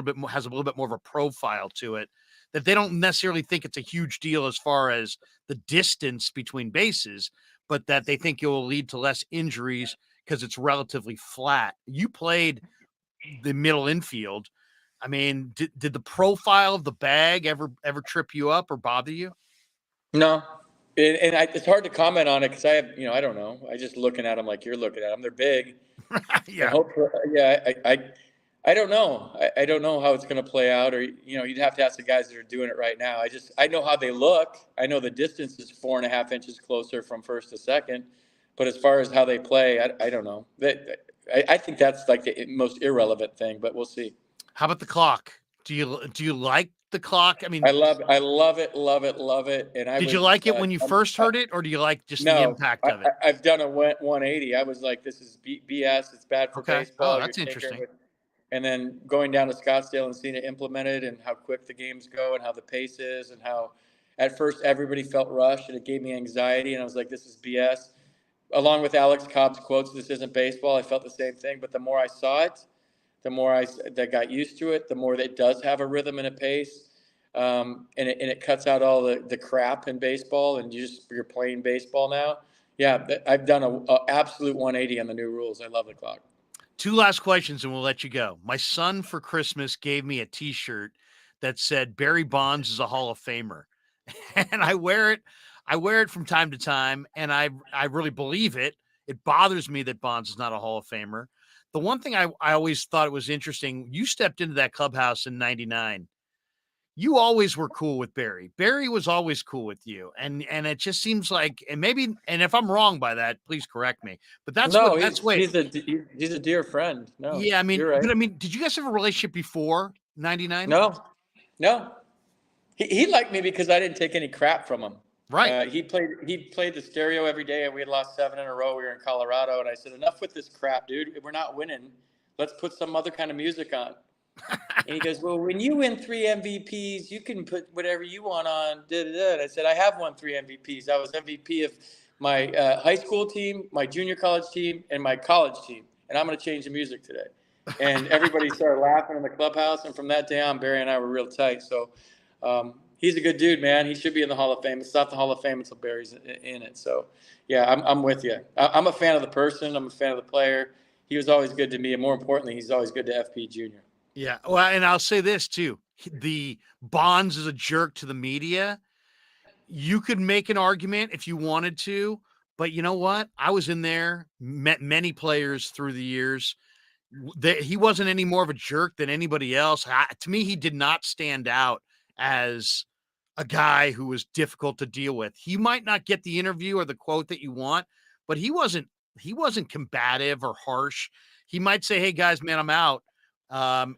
bit more, has a little bit more of a profile to it, that they don't necessarily think it's a huge deal as far as the distance between bases, but that they think it will lead to less injuries because it's relatively flat. You played the middle infield. I mean, did the profile of the bag ever trip you up or bother you? No. It's hard to comment on it because I have, I don't know. I just looking at them like you're looking at them. They're big. And Yeah. hopefully, yeah, I don't know. I don't know how it's going to play out, or you'd have to ask the guys that are doing it right now. I know how they look. I know the distance is 4.5 inches closer from first to second, but as far as how they play, I don't know. I think that's like the most irrelevant thing, but we'll see. How about the clock? Do you like the clock? I I mean, love it, love it, love it. And I did you was like it when you first heard it, or do you like just the no, impact of it? I've done a 180. I was like, this is BS. It's bad for Okay. Oh, baseball. You're that's tinkering interesting. with, and then going down to Scottsdale and seeing it implemented and how quick the games go and how the pace is and how at first everybody felt rushed and it gave me anxiety. And I was like, this is BS. Along with Alex Cobb's quotes, this isn't baseball. I felt the same thing. But the more I saw it, the more that got used to it, the more that it does have a rhythm and a pace. And it cuts out all the crap in baseball, and you're playing baseball now. Yeah, I've done a absolute 180 on the new rules. I love the clock. Two last questions and we'll let you go. My son for Christmas gave me a t-shirt that said Barry Bonds is a Hall of Famer. And I wear it. I wear it from time to time, and I really believe it. It bothers me that Bonds is not a Hall of Famer. The one thing I always thought it was interesting, you stepped into that clubhouse in 99. You always were cool with Barry. Barry was always cool with you. And it just seems like, and if I'm wrong by that, please correct me. But No, that's the way. he's a dear friend. No, Yeah, you're right. did you guys have a relationship before 99? No, no. He liked me because I didn't take any crap from him. Right. He played the stereo every day, and we had lost 7 in a row. We were in Colorado, and I said, "Enough with this crap, dude. We're not winning. Let's put some other kind of music on." And he goes, "Well, when you win 3 MVPs, you can put whatever you want on." Da, da, da. And I said, "I have won 3 MVPs. I was MVP of my high school team, my junior college team, and my college team. And I'm going to change the music today." And everybody started laughing in the clubhouse. And from that day on, Barry and I were real tight. So he's a good dude, man. He should be in the Hall of Fame. It's not the Hall of Fame until Barry's in it. So, yeah, I'm with you. I'm a fan of the person. I'm a fan of the player. He was always good to me. And more importantly, he's always good to FP Jr. Yeah. Well, and I'll say this too. The Bonds is a jerk to the media. You could make an argument if you wanted to, but you know what? I was in there, met many players through the years. He wasn't any more of a jerk than anybody else. To me, he did not stand out as a guy who was difficult to deal with. He might not get the interview or the quote that you want, but he wasn't combative or harsh. He might say, "Hey guys, man, I'm out." Um,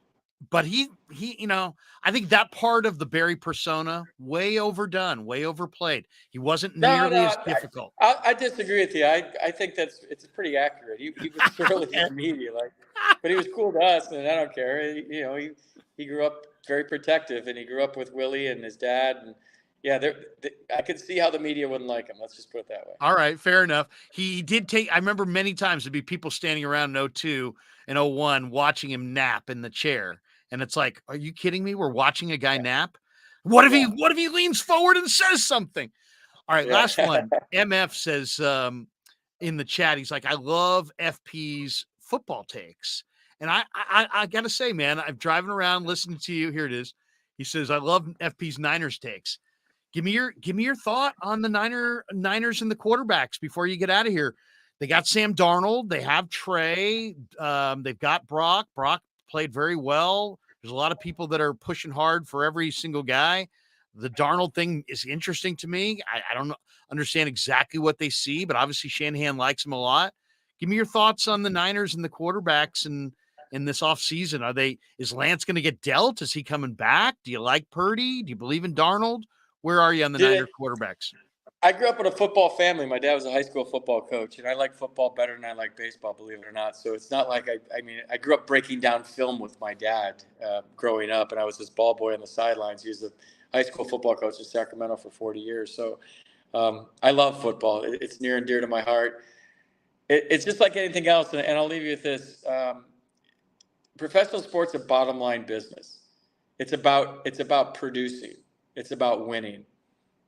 but I think that part of the Barry persona way overdone, way overplayed. He wasn't No, nearly no, as difficult. I disagree with you. I think it's pretty accurate. He was surly to the media, but he was cool to us, and I don't care. He grew up very protective, and he grew up with Willie and his dad, and yeah, I could see how the media wouldn't like him. Let's just put it that way. All right, fair enough. He did take. I remember many times there'd be people standing around in '02 and '01 watching him nap in the chair, and it's like, are you kidding me? We're watching a guy nap. Yeah, What if he leans forward and says something? All right, yeah, last one. MF says in the chat, he's like, I love FP's football takes, and I gotta say, man, I'm driving around listening to you. Here it is. He says, I love FP's Niners takes. Give me your thought on the Niners and the quarterbacks before you get out of here. They got Sam Darnold. They have Trey. They've got Brock. Brock played very well. There's a lot of people that are pushing hard for every single guy. The Darnold thing is interesting to me. I don't understand exactly what they see, but obviously Shanahan likes him a lot. Give me your thoughts on the Niners and the quarterbacks and in this offseason. Is Lance going to get dealt? Is he coming back? Do you like Purdy? Do you believe in Darnold? Where are you on the Did Niner it? quarterbacks? I grew up in a football family. My dad was a high school football coach, and I like football better than I like baseball, believe it or not. So it's not like I grew up breaking down film with my dad growing up, and I was this ball boy on the sidelines. He was a high school football coach in Sacramento for 40 years. So I love football. It's near and dear to my heart. It's just like anything else, and I'll leave you with this. Professional sports are bottom line business. It's about producing. It's about winning.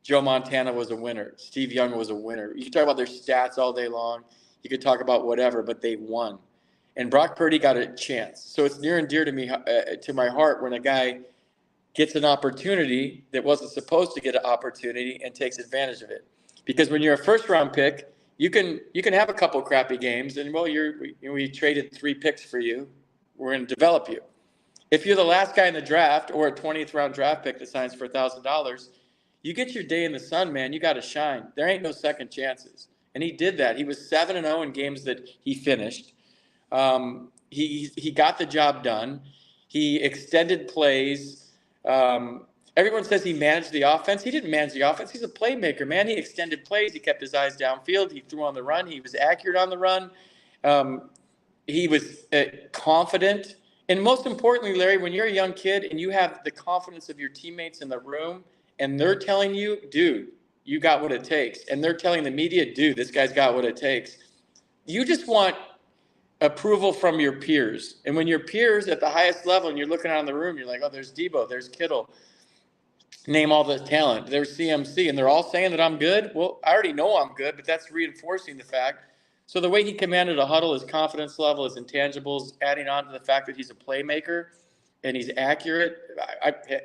Joe Montana was a winner. Steve Young was a winner. You can talk about their stats all day long. You could talk about whatever, but they won. And Brock Purdy got a chance. So it's near and dear to me, to my heart, when a guy gets an opportunity that wasn't supposed to get an opportunity and takes advantage of it. Because when you're a first round pick, you can have a couple crappy games, and well, we traded 3 picks for you. We're going to develop you. If you're the last guy in the draft or a 20th round draft pick that signs for $1,000, you get your day in the sun, man. You got to shine. There ain't no second chances. And he did that. He was 7-0 in games that he finished. He got the job done. He extended plays. Everyone says he managed the offense. He didn't manage the offense. He's a playmaker, man. He extended plays. He kept his eyes downfield. He threw on the run. He was accurate on the run. He was confident. And most importantly, Larry, when you're a young kid and you have the confidence of your teammates in the room and they're telling you, dude, you got what it takes. And they're telling the media, dude, this guy's got what it takes. You just want approval from your peers. And when your peers at the highest level and you're looking around the room, you're like, oh, there's Debo, there's Kittle. Name all the talent. There's CMC. And they're all saying that I'm good. Well, I already know I'm good, but that's reinforcing the fact. So the way he commanded a huddle, his confidence level, his intangibles, adding on to the fact that he's a playmaker and he's accurate,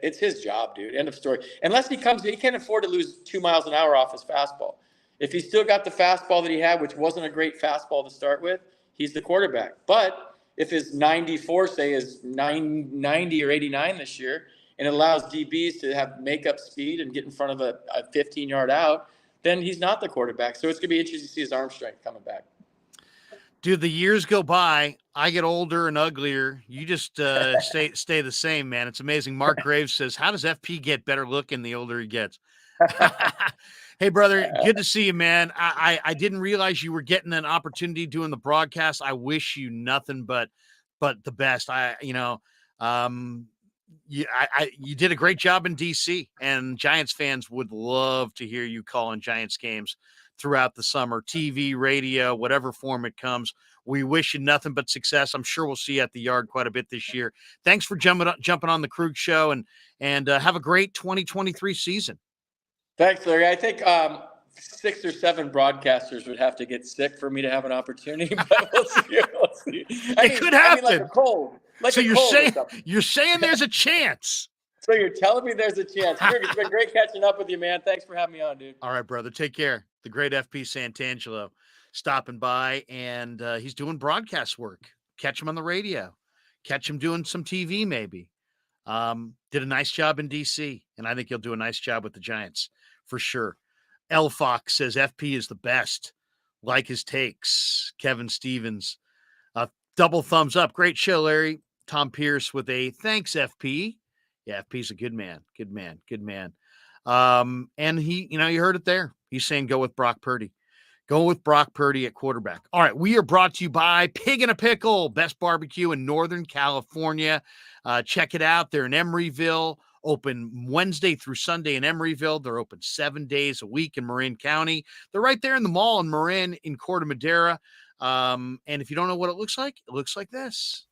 it's his job, dude. End of story. Unless he can't afford to lose 2 miles an hour off his fastball. If he's still got the fastball that he had, which wasn't a great fastball to start with, he's the quarterback. But if his 94, say, is 90 or 89 this year, and it allows DBs to have makeup speed and get in front of a 15-yard out, then he's not the quarterback. So it's going to be interesting to see his arm strength coming back. Dude, the years go by. I get older and uglier. You just stay the same, man. It's amazing. Mark Graves says, how does FP get better looking the older he gets? Hey, brother, good to see you, man. I didn't realize you were getting an opportunity doing the broadcast. I wish you nothing but the best. You did a great job in DC, and Giants fans would love to hear you calling Giants games throughout the summer, TV, radio, whatever form it comes. We wish you nothing but success. I'm sure we'll see you at the yard quite a bit this year. Thanks for jumping on the Krueger show, and have a great 2023 season. Thanks, Larry. I think 6 or 7 broadcasters would have to get sick for me to have an opportunity, but we'll see. It could happen. Like a cold. So you're saying there's a chance. So you're telling me there's a chance. It's been great catching up with you, man. Thanks for having me on, dude. All right, brother. Take care. The great FP Santangelo stopping by, and he's doing broadcast work. Catch him on the radio. Catch him doing some TV maybe. Did a nice job in DC, and I think he'll do a nice job with the Giants for sure. L Fox says FP is the best. Like his takes. Kevin Stevens. Double thumbs up. Great show, Larry. Tom Pierce with a thanks, FP. Yeah, FP's a good man. Good man. Good man. And he, you heard it there. He's saying go with Brock Purdy. Go with Brock Purdy at quarterback. All right, we are brought to you by Pig and a Pickle, best barbecue in Northern California. Check it out. They're in Emeryville, open Wednesday through Sunday in Emeryville. They're open 7 days a week in Marin County. They're right there in the mall in Marin in Corte Madera. And if you don't know what it looks like this.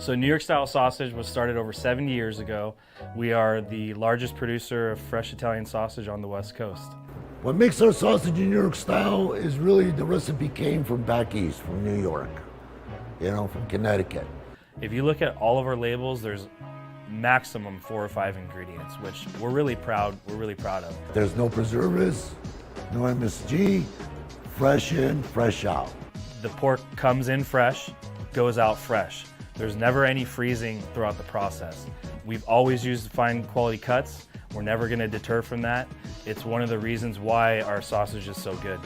So New York style sausage was started over 70 years ago. We are the largest producer of fresh Italian sausage on the West Coast. What makes our sausage in New York style is really the recipe came from back east, from New York, from Connecticut. If you look at all of our labels, there's maximum 4 or 5 ingredients, which we're really proud of. There's no preservatives, no MSG, fresh in, fresh out. The pork comes in fresh, goes out fresh. There's never any freezing throughout the process. We've always used fine quality cuts. We're never going to deter from that. It's one of the reasons why our sausage is so good.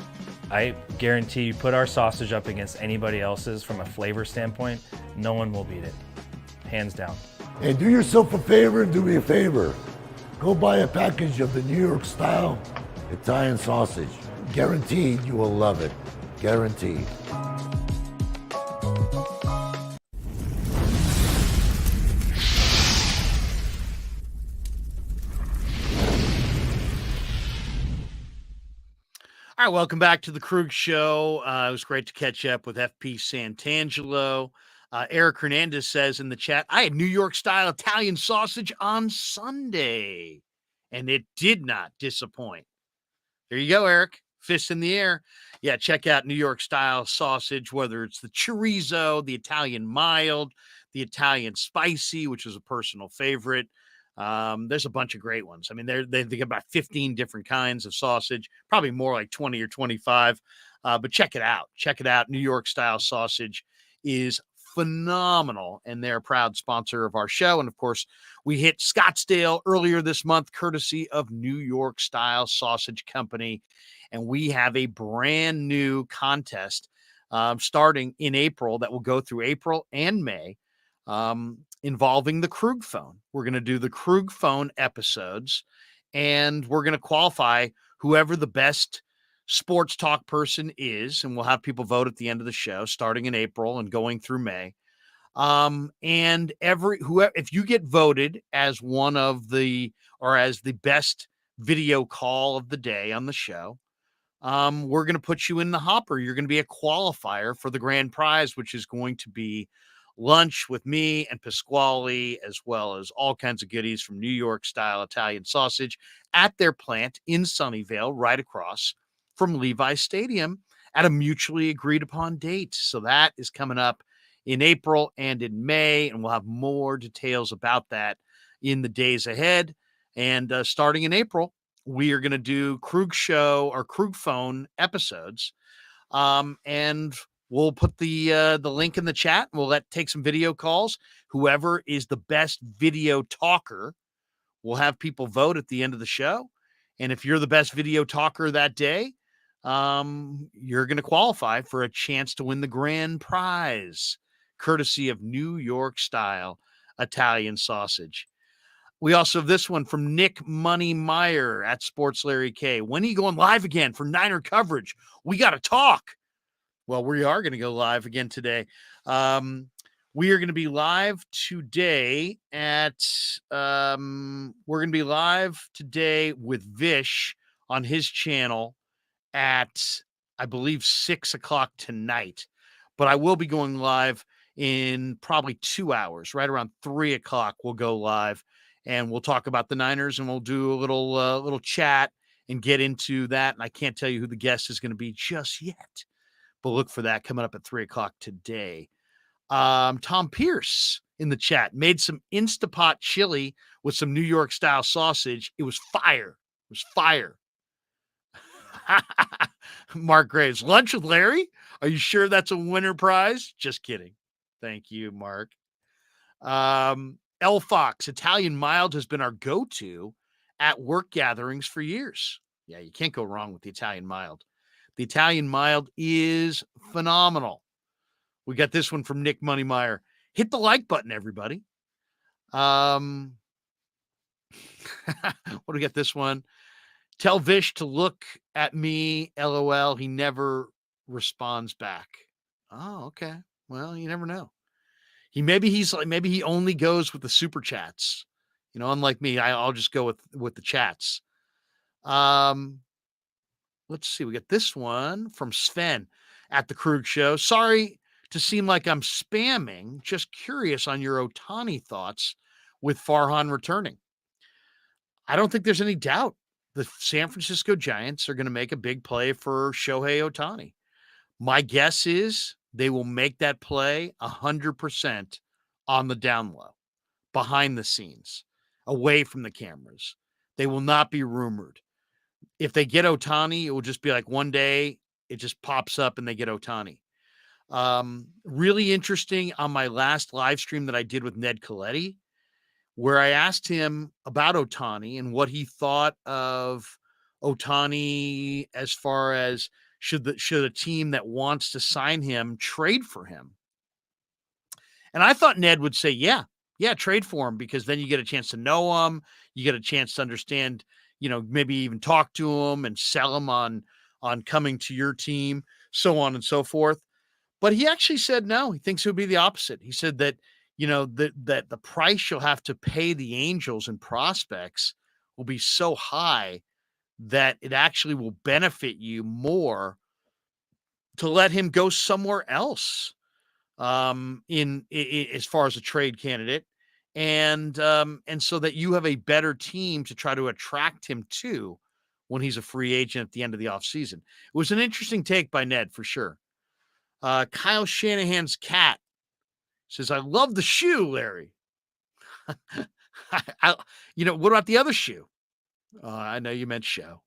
I guarantee you put our sausage up against anybody else's from a flavor standpoint, no one will beat it, hands down. And do yourself a favor and do me a favor. Go buy a package of the New York style Italian sausage. Guaranteed you will love it. Guaranteed. All right, welcome back to the Krueger Show. It was great to catch up with FP Santangelo. Eric Hernandez says in the chat, I had New York style Italian sausage on Sunday, and it did not disappoint. There you go, Eric. Fist in the air. Yeah, check out New York style sausage, whether it's the chorizo, the Italian mild, the Italian spicy, which is a personal favorite. There's a bunch of great ones. I mean, they got about 15 different kinds of sausage, probably more like 20 or 25. But check it out. Check it out. New York style sausage is phenomenal, and they're a proud sponsor of our show. And of course, we hit Scottsdale earlier this month, courtesy of New York Style Sausage Company. And we have a brand new contest starting in April that will go through April and May, involving the Krug phone. We're going to do the Krug phone episodes, and we're going to qualify whoever the best sports talk person is, and we'll have people vote at the end of the show starting in April and going through May. And if you get voted as one of as the best video call of the day on the show, we're going to put you in the hopper. You're going to be a qualifier for the grand prize, which is going to be lunch with me and Pasquale, as well as all kinds of goodies from New York style Italian sausage at their plant in Sunnyvale, right across from Levi's Stadium, at a mutually agreed upon date. So that is coming up in April and in May, and we'll have more details about that in the days ahead. And starting in April, we are going to do Krug Show or Krug Phone episodes. And we'll put the link in the chat. We'll take some video calls. Whoever is the best video talker, we'll have people vote at the end of the show. And if you're the best video talker that day, you're going to qualify for a chance to win the grand prize, courtesy of New York style Italian sausage. We also have this one from Nick Money Meyer at Sports Larry K. When are you going live again for Niner coverage? We got to talk. Well, we are going to go live again today. We are going to be live today we're going to be live today with Vish on his channel at, I believe, 6:00 tonight. But I will be going live in probably 2 hours, right around 3:00. We'll go live and we'll talk about the Niners, and we'll do a little chat and get into that. And I can't tell you who the guest is going to be just yet, but look for that coming up at 3:00 today. Tom Pierce in the chat made some Instapot chili with some New York style sausage. It was fire. It was fire. Mark Graves, lunch with Larry. Are you sure that's a winner prize? Just kidding. Thank you, Mark. L Fox, Italian mild has been our go-to at work gatherings for years. Yeah, you can't go wrong with the Italian mild. The Italian mild is phenomenal. We got this one from Nick Moneymeyer. Hit the like button, everybody. What do we got this one? Tell Vish to look at me, LOL. He never responds back. Oh, okay. Well, you never know. Maybe he only goes with the super chats. Unlike me, I'll just go with the chats. Let's see. We got this one from Sven at the Krug Show. Sorry to seem like I'm spamming. Just curious on your Ohtani thoughts with Farhan returning. I don't think there's any doubt the San Francisco Giants are going to make a big play for Shohei Ohtani. My guess is they will make that play 100% on the down low, behind the scenes, away from the cameras. They will not be rumored. If they get Ohtani, it will just be like one day it just pops up and they get Ohtani. Really interesting on my last live stream that I did with Ned Colletti, where I asked him about Ohtani and what he thought of Ohtani as far as should a team that wants to sign him trade for him. And I thought Ned would say, yeah, trade for him, because then you get a chance to know him. You get a chance to understand, maybe even talk to him and sell him on coming to your team, so on and so forth. But he actually said no. He thinks it would be the opposite. He said that, that the price you'll have to pay the Angels and prospects will be so high that it actually will benefit you more to let him go somewhere else, in as far as a trade candidate, and so that you have a better team to try to attract him to when he's a free agent at the end of the offseason. It was an interesting take by Ned for sure. Kyle Shanahan's cat says, I love the shoe, Larry. What about the other shoe? I know you meant show.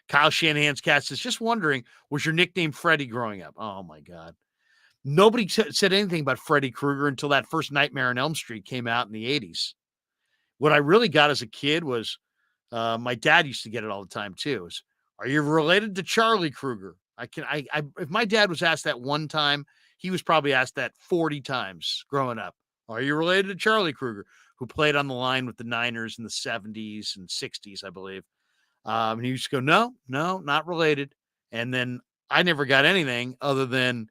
Kyle Shanahan's cat says, just wondering, was your nickname Freddie growing up? Oh my God. Nobody said anything about Freddy Krueger until that first Nightmare on Elm Street came out in the 80s. What I really got as a kid was, my dad used to get it all the time too. Is, are you related to Charlie Krueger? If my dad was asked that one time, he was probably asked that 40 times growing up. Are you related to Charlie Krueger, who played on the line with the Niners in the 70s and 60s, I believe? And he used to go, no, not related. And then I never got anything other than,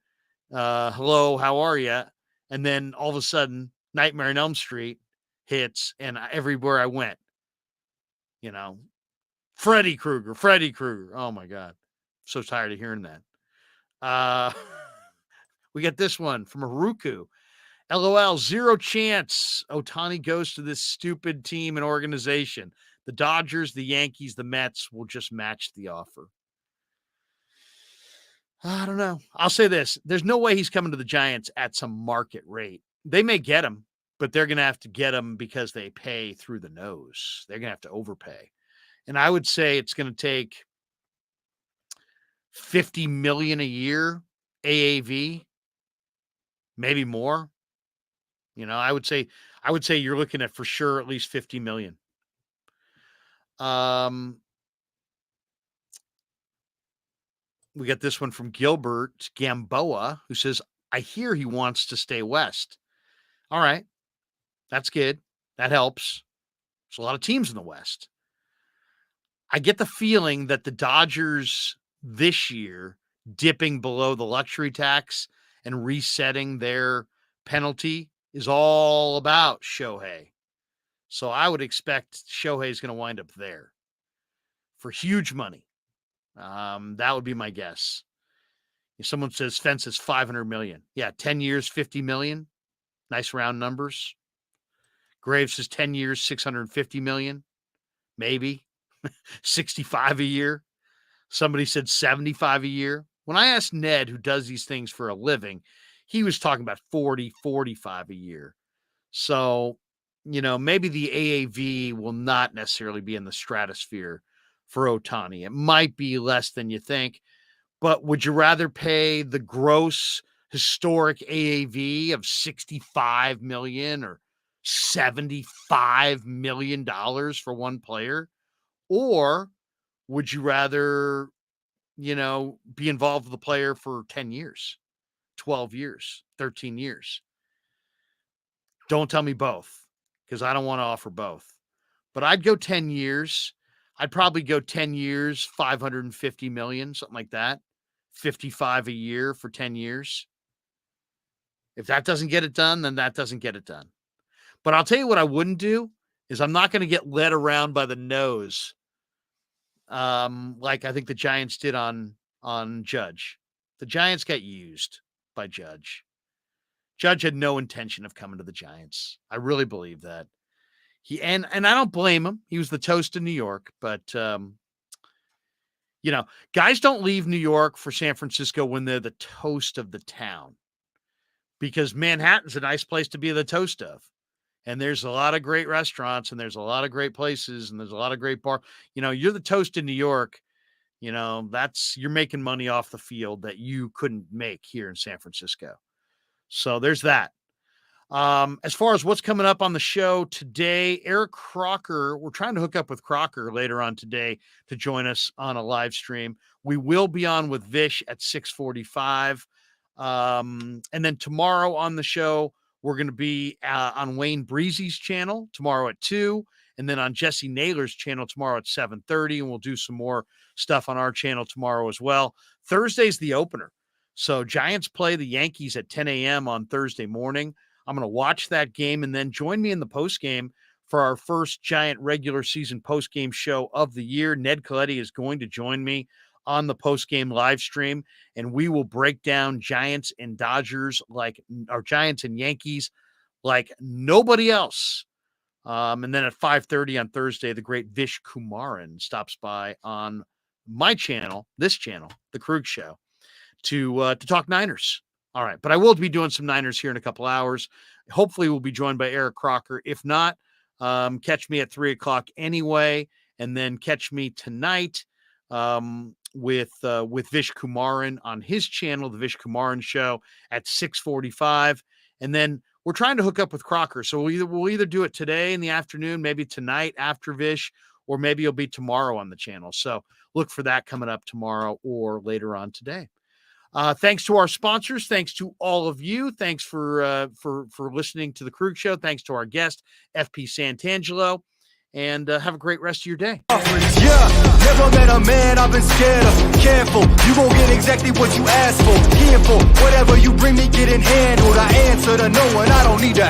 hello, how are you? And then all of a sudden, Nightmare on Elm Street hits, and everywhere I went, Freddy Krueger. Oh my God. So tired of hearing that. We got this one from Haruku. LOL, zero chance Ohtani goes to this stupid team and organization. The Dodgers, the Yankees, the Mets will just match the offer. I don't know. I'll say this. There's no way he's coming to the Giants at some market rate. They may get him, but they're going to have to get him because they pay through the nose. They're going to have to overpay. And I would say it's going to take $50 million a year AAV, maybe more. I would say you're looking at for sure at least 50 million. We got this one from Gilbert Gamboa, who says, I hear he wants to stay west. All right. That's good. That helps. There's a lot of teams in the West. I get the feeling that the Dodgers this year dipping below the luxury tax and resetting their penalty is all about Shohei. So I would expect Shohei is going to wind up there for huge money. That would be my guess. If someone says Fence is 500 million. Yeah, 10 years, 50 million. Nice round numbers. Graves says 10 years, 650 million. Maybe. 65 a year. Somebody said 75 a year. When I asked Ned, who does these things for a living, he was talking about 40, 45 a year. So, maybe the AAV will not necessarily be in the stratosphere for Ohtani. It might be less than you think, but would you rather pay the gross historic AAV of 65 million or $75 million for one player? Or would you rather, be involved with the player for 10 years, 12 years, 13 years? Don't tell me both, because I don't want to offer both. But I'd go 10 years. I'd probably go 10 years, 550 million, something like that. 55 a year for 10 years. If that doesn't get it done, then that doesn't get it done. But I'll tell you what I wouldn't do is I'm not going to get led around by the nose. Like I think the Giants did on Judge. The Giants got used by Judge. Judge had no intention of coming to the Giants. I really believe that. And I don't blame him. He was the toast in New York, but guys don't leave New York for San Francisco when they're the toast of the town, because Manhattan's a nice place to be the toast of. And there's a lot of great restaurants, and there's a lot of great places, and there's a lot of great bar. You're the toast in New York. You're making money off the field that you couldn't make here in San Francisco. So there's that. As far as what's coming up on the show today, Eric Crocker, we're trying to hook up with Crocker later on today to join us on a live stream. We will be on with Vish at 6:45. And then tomorrow on the show, we're going to be on Wayne Breezy's channel tomorrow at 2, and then on Jesse Naylor's channel tomorrow at 7:30. And we'll do some more stuff on our channel tomorrow as well. Thursday's the opener. So Giants play the Yankees at 10 a.m. on Thursday morning. I'm going to watch that game, and then join me in the postgame for our first Giant regular season postgame show of the year. Ned Coletti is going to join me on the postgame live stream, and we will break down Giants and Dodgers or Giants and Yankees like nobody else. And then at 5:30 on Thursday, the great Vish Kumaran stops by on my channel, this channel, The Krug Show, to talk Niners. All right, but I will be doing some Niners here in a couple hours. Hopefully we'll be joined by Eric Crocker. If not, catch me at 3 o'clock anyway, and then catch me tonight with Vish Kumaran on his channel, The Vish Kumaran Show, at 6:45. And then we're trying to hook up with Crocker. So we'll either do it today in the afternoon, maybe tonight after Vish, or maybe it'll be tomorrow on the channel. So look for that coming up tomorrow or later on today. Thanks to our sponsors. Thanks to all of you. Thanks for listening to the Krug Show. Thanks to our guest, FP Santangelo. And have a great rest of your day. Yeah, never met a man I've been scared of. Careful, you gon' get exactly what you asked for. Here for whatever you bring me, getting handled. I answer to no one, I don't need to